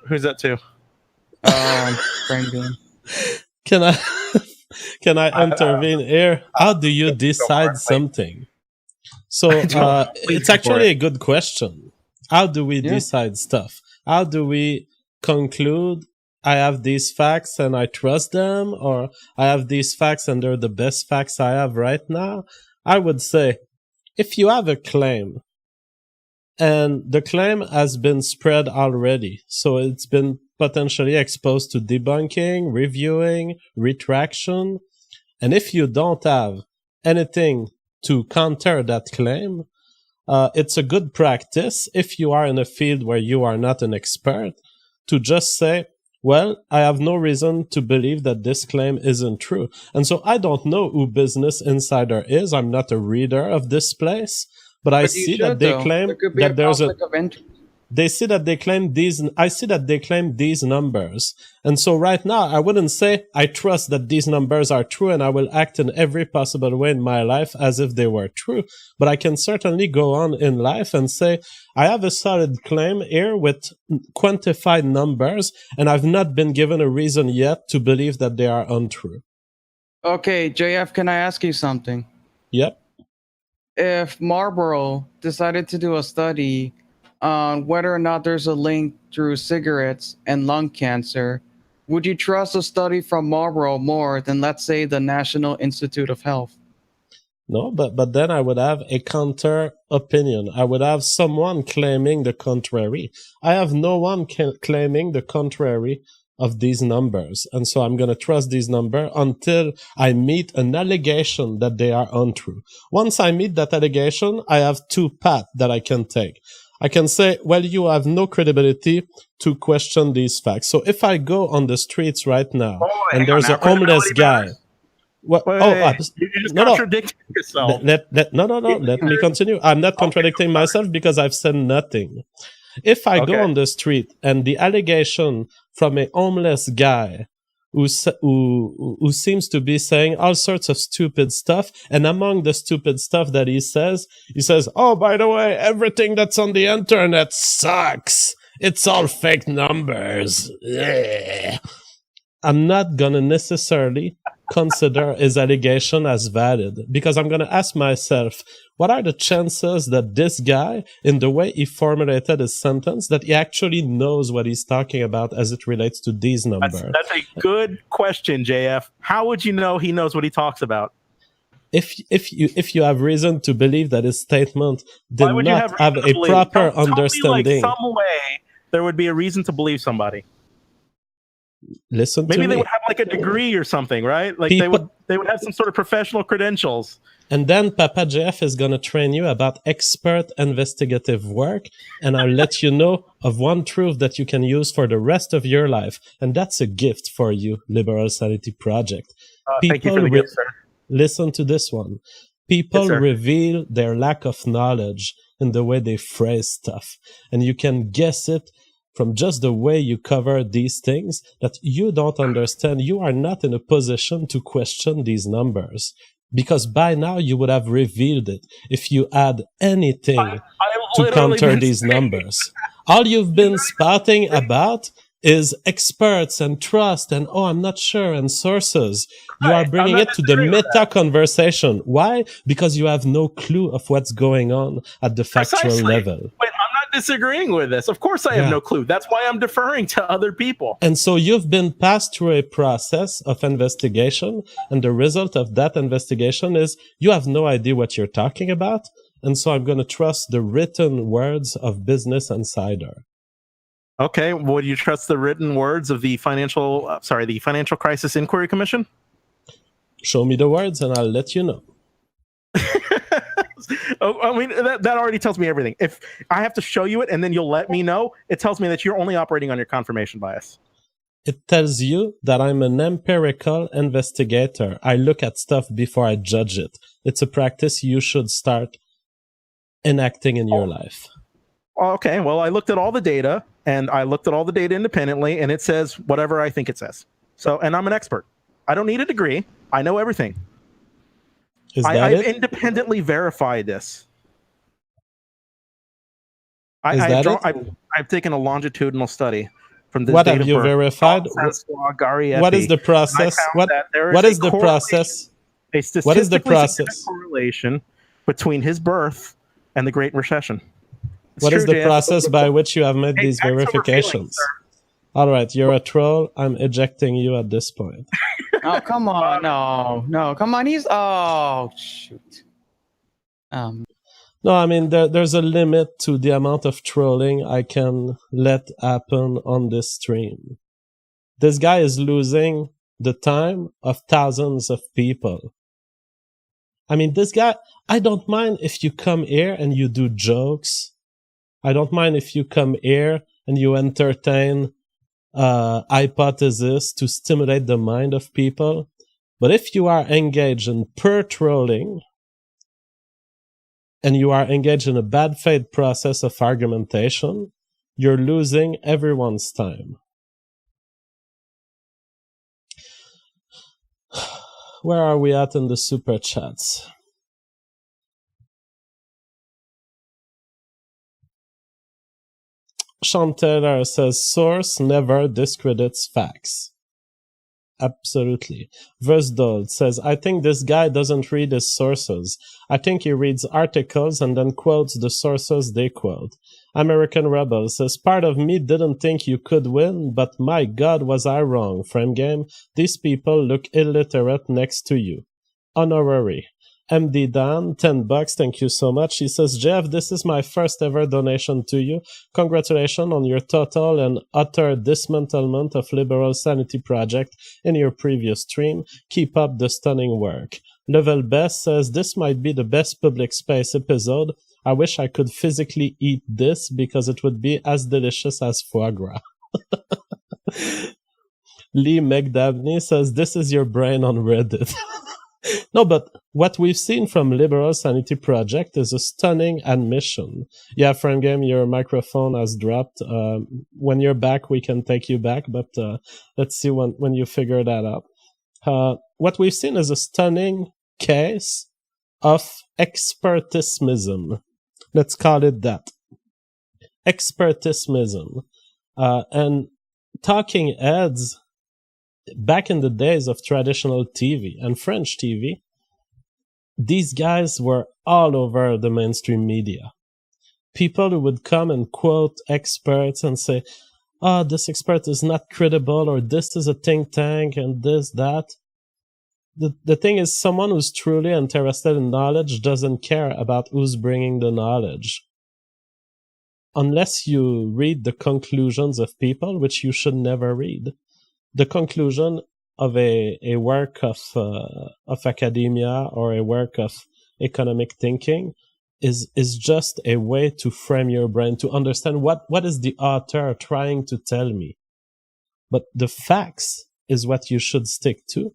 Who's that to? Frank Bean. Can I intervene here? How do you decide something? So it's actually a good question. How do we decide stuff? How do we conclude I have these facts and I trust them, or I have these facts and they're the best facts I have right now? I would say, if you have a claim and the claim has been spread already, so it's been potentially exposed to debunking, reviewing, retraction, and if you don't have anything to counter that claim, it's a good practice, if you are in a field where you are not an expert, to just say, well, I have no reason to believe that this claim isn't true. And so I don't know who Business Insider is. I'm not a reader of this place, but I see that they claim that there's a they see that they claim these. I see that they claim these numbers. And so right now, I wouldn't say I trust that these numbers are true and I will act in every possible way in my life as if they were true. But I can certainly go on in life and say, I have a solid claim here with quantified numbers, and I've not been given a reason yet to believe that they are untrue. Okay, JF, can I ask you something? Yep. If Marlboro decided to do a study on whether or not there's a link through cigarettes and lung cancer, would you trust a study from Marlboro more than, let's say, the National Institute of Health? No, but then I would have a counter opinion. I would have someone claiming the contrary. I have no one claiming the contrary of these numbers. And so I'm going to trust these numbers until I meet an allegation that they are untrue. Once I meet that allegation, I have two paths that I can take. I can say, well, you have no credibility to question these facts. So if I go on the streets right now and there's a homeless guy. Well, you just contradicted yourself. Let me continue. I'm not contradicting myself because I've said nothing. If I go on the street and the allegation from a homeless guy who seems to be saying all sorts of stupid stuff, and among the stupid stuff that he says, oh, by the way, everything that's on the internet sucks. It's all fake numbers. Ugh. I'm not going to necessarily consider his allegation as valid, because I'm going to ask myself, what are the chances that this guy, in the way he formulated his sentence, that he actually knows what he's talking about as it relates to these numbers? That's a good question, JF. How would you know he knows what he talks about? If you have reason to believe that his statement did not have a proper understanding, like some way there would be a reason to believe somebody. Listen to me. Maybe they would have like a degree or something, right? Like they would have some sort of professional credentials. And then Papa Jeff is going to train you about expert investigative work, and I'll let you know of one truth that you can use for the rest of your life, and that's a gift for you, Liberal Sanity Project. Thank you for the gift, sir. Listen to this one. People reveal their lack of knowledge in the way they phrase stuff, and you can guess it from just the way you cover these things that you don't understand. You are not in a position to question these numbers, because by now you would have revealed it if you add anything to counter these numbers. All you've been spouting about is experts and trust and, oh, I'm not sure, and sources. You are bringing it to the meta conversation. Why? Because you have no clue of what's going on at the factual level. Wait, I'm not disagreeing with this. Of course, I have no clue. That's why I'm deferring to other people. And so you've been passed through a process of investigation, and the result of that investigation is you have no idea what you're talking about. And so I'm going to trust the written words of Business Insider. Okay, would you trust the written words of the Financial Crisis Inquiry Commission? Show me the words, and I'll let you know. Oh, I mean, that already tells me everything. If I have to show you it and then you'll let me know, it tells me that you're only operating on your confirmation bias. It tells you that I'm an empirical investigator. I look at stuff before I judge it. It's a practice you should start enacting in your life. Okay, well, I looked at all the data, and I looked at all the data independently, and it says whatever I think it says. So, and I'm an expert. I don't need a degree. I know everything. I've independently verified this. I've taken a longitudinal study from this. What have you verified? What is the process? What is the process? What is the process? Correlation between his birth and the Great Recession. What is the process by which you have made these verifications? All right, you're a troll. I'm ejecting you at this point. Oh, come on. No, come on. Oh, shoot. No, I mean, there's a limit to the amount of trolling I can let happen on this stream. This guy is losing the time of thousands of people. I mean, this guy, I don't mind if you come here and you do jokes. I don't mind if you come here and you entertain hypothesis to stimulate the mind of people. But if you are engaged in pure trolling and you are engaged in a bad faith process of argumentation, you're losing everyone's time. Where are we at in the super chats? Sean Taylor says, source never discredits facts. Absolutely. Versdold says, I think this guy doesn't read his sources. I think he reads articles and then quotes the sources they quote. American Rebel says, part of me didn't think you could win, but my God, was I wrong. Frame game, these people look illiterate next to you. Honorary. MD Dan, $10, thank you so much. He says, Jeff, this is my first ever donation to you. Congratulations on your total and utter dismantlement of Liberal Sanity Project in your previous stream. Keep up the stunning work. Level Best says, this might be the best public space episode. I wish I could physically eat this because it would be as delicious as foie gras. Lee McDabney says, this is your brain on Reddit. No, but what we've seen from Liberal Sanity Project is a stunning admission. Yeah, Frame Game, your microphone has dropped. When you're back, we can take you back, but let's see when you figure that out. What we've seen is a stunning case of expertismism. Let's call it that. Expertismism. And talking heads, back in the days of traditional TV and French TV, these guys were all over the mainstream media. People who would come and quote experts and say, oh, this expert is not credible, or this is a think tank, and this, that. The thing is, someone who's truly interested in knowledge doesn't care about who's bringing the knowledge. Unless you read the conclusions of people, which you should never read. The conclusion of a work of academia or a work of economic thinking is just a way to frame your brain, to understand what is the author trying to tell me. But the facts is what you should stick to,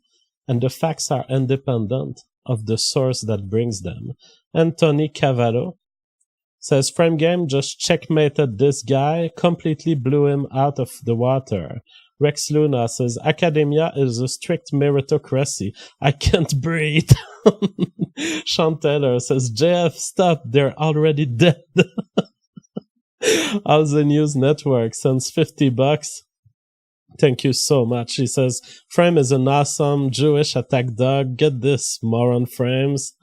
and the facts are independent of the source that brings them. Anthony Cavallo says, Frame Game just checkmated this guy, completely blew him out of the water. Rex Luna says, academia is a strict meritocracy. I can't breathe. Sean Taylor says, JF, stop. They're already dead. How's the News Network sends $50. Thank you so much. He says, Frame is an awesome Jewish attack dog. Get this, moron Frames.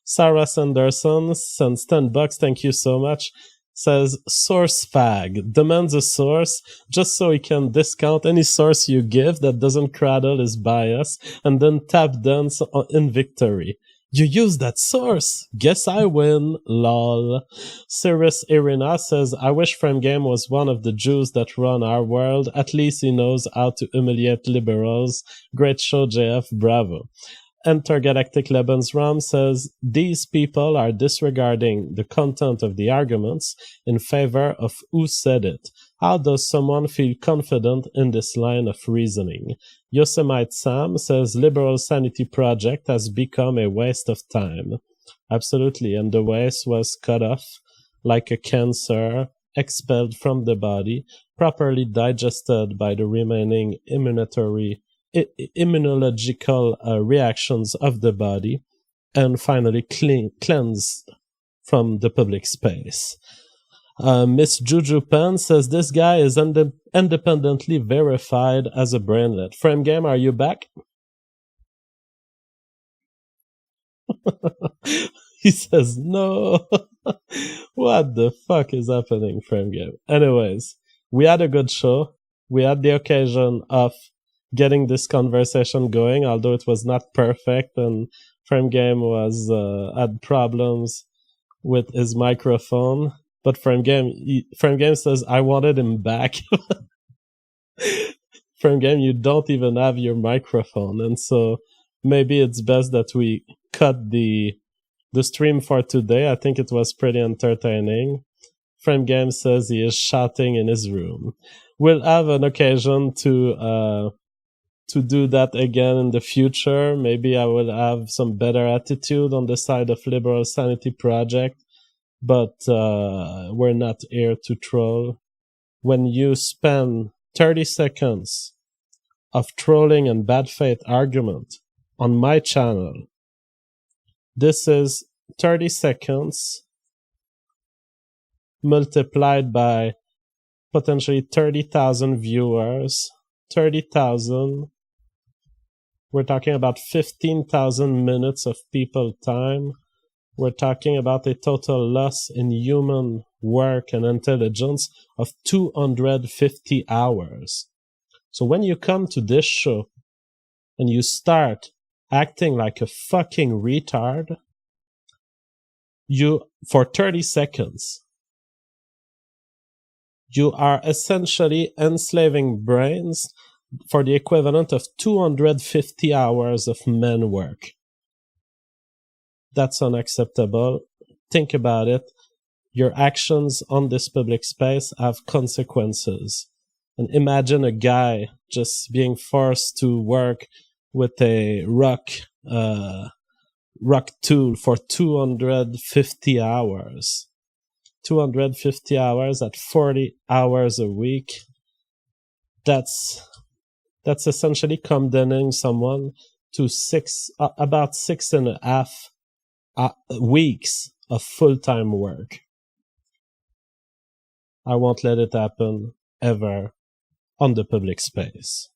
Sarah Sanderson sends $10. Thank you so much. says source fag, demands a source just so he can discount any source you give that doesn't cradle his bias, and then tap dance in victory. You use that source. Guess I win. Lol. Cirrus Irina says, I wish Frame Game was one of the Jews that run our world. At least he knows how to humiliate liberals. Great show, JF. Bravo. Intergalactic Lebensraum says, these people are disregarding the content of the arguments in favor of who said it. How does someone feel confident in this line of reasoning? Yosemite Sam says, liberal sanity project has become a waste of time. Absolutely, and the waste was cut off like a cancer, expelled from the body, properly digested by the remaining immunological reactions of the body, and finally cleansed from the public space. Miss Juju Pen says this guy is independently verified as a brainlet. Frame Game, are you back? He says no. What the fuck is happening, Frame Game? Anyways, we had a good show. We had the occasion of getting this conversation going, although it was not perfect, and Frame Game had problems with his microphone. But Frame Game says, I wanted him back. Frame Game, you don't even have your microphone, and so maybe it's best that we cut the stream for today. I think it was pretty entertaining. Frame Game says he is shouting in his room. We'll have an occasion to do that again in the future. Maybe I will have some better attitude on the side of Liberal Sanity Project, but we're not here to troll. When you spend 30 seconds of trolling and bad faith argument on my channel, this is 30 seconds multiplied by potentially 30,000 viewers. 30,000. We're talking about 15,000 minutes of people time. We're talking about a total loss in human work and intelligence of 250 hours. So when you come to this show and you start acting like a fucking retard, for 30 seconds, you are essentially enslaving brains for the equivalent of 250 hours of men work. That's unacceptable. Think about it. Your actions on this public space have consequences. And imagine a guy just being forced to work with a rock tool for 250 hours. 250 hours at 40 hours a week. That's essentially condemning someone to about 6.5 weeks of full-time work. I won't let it happen ever on the public space.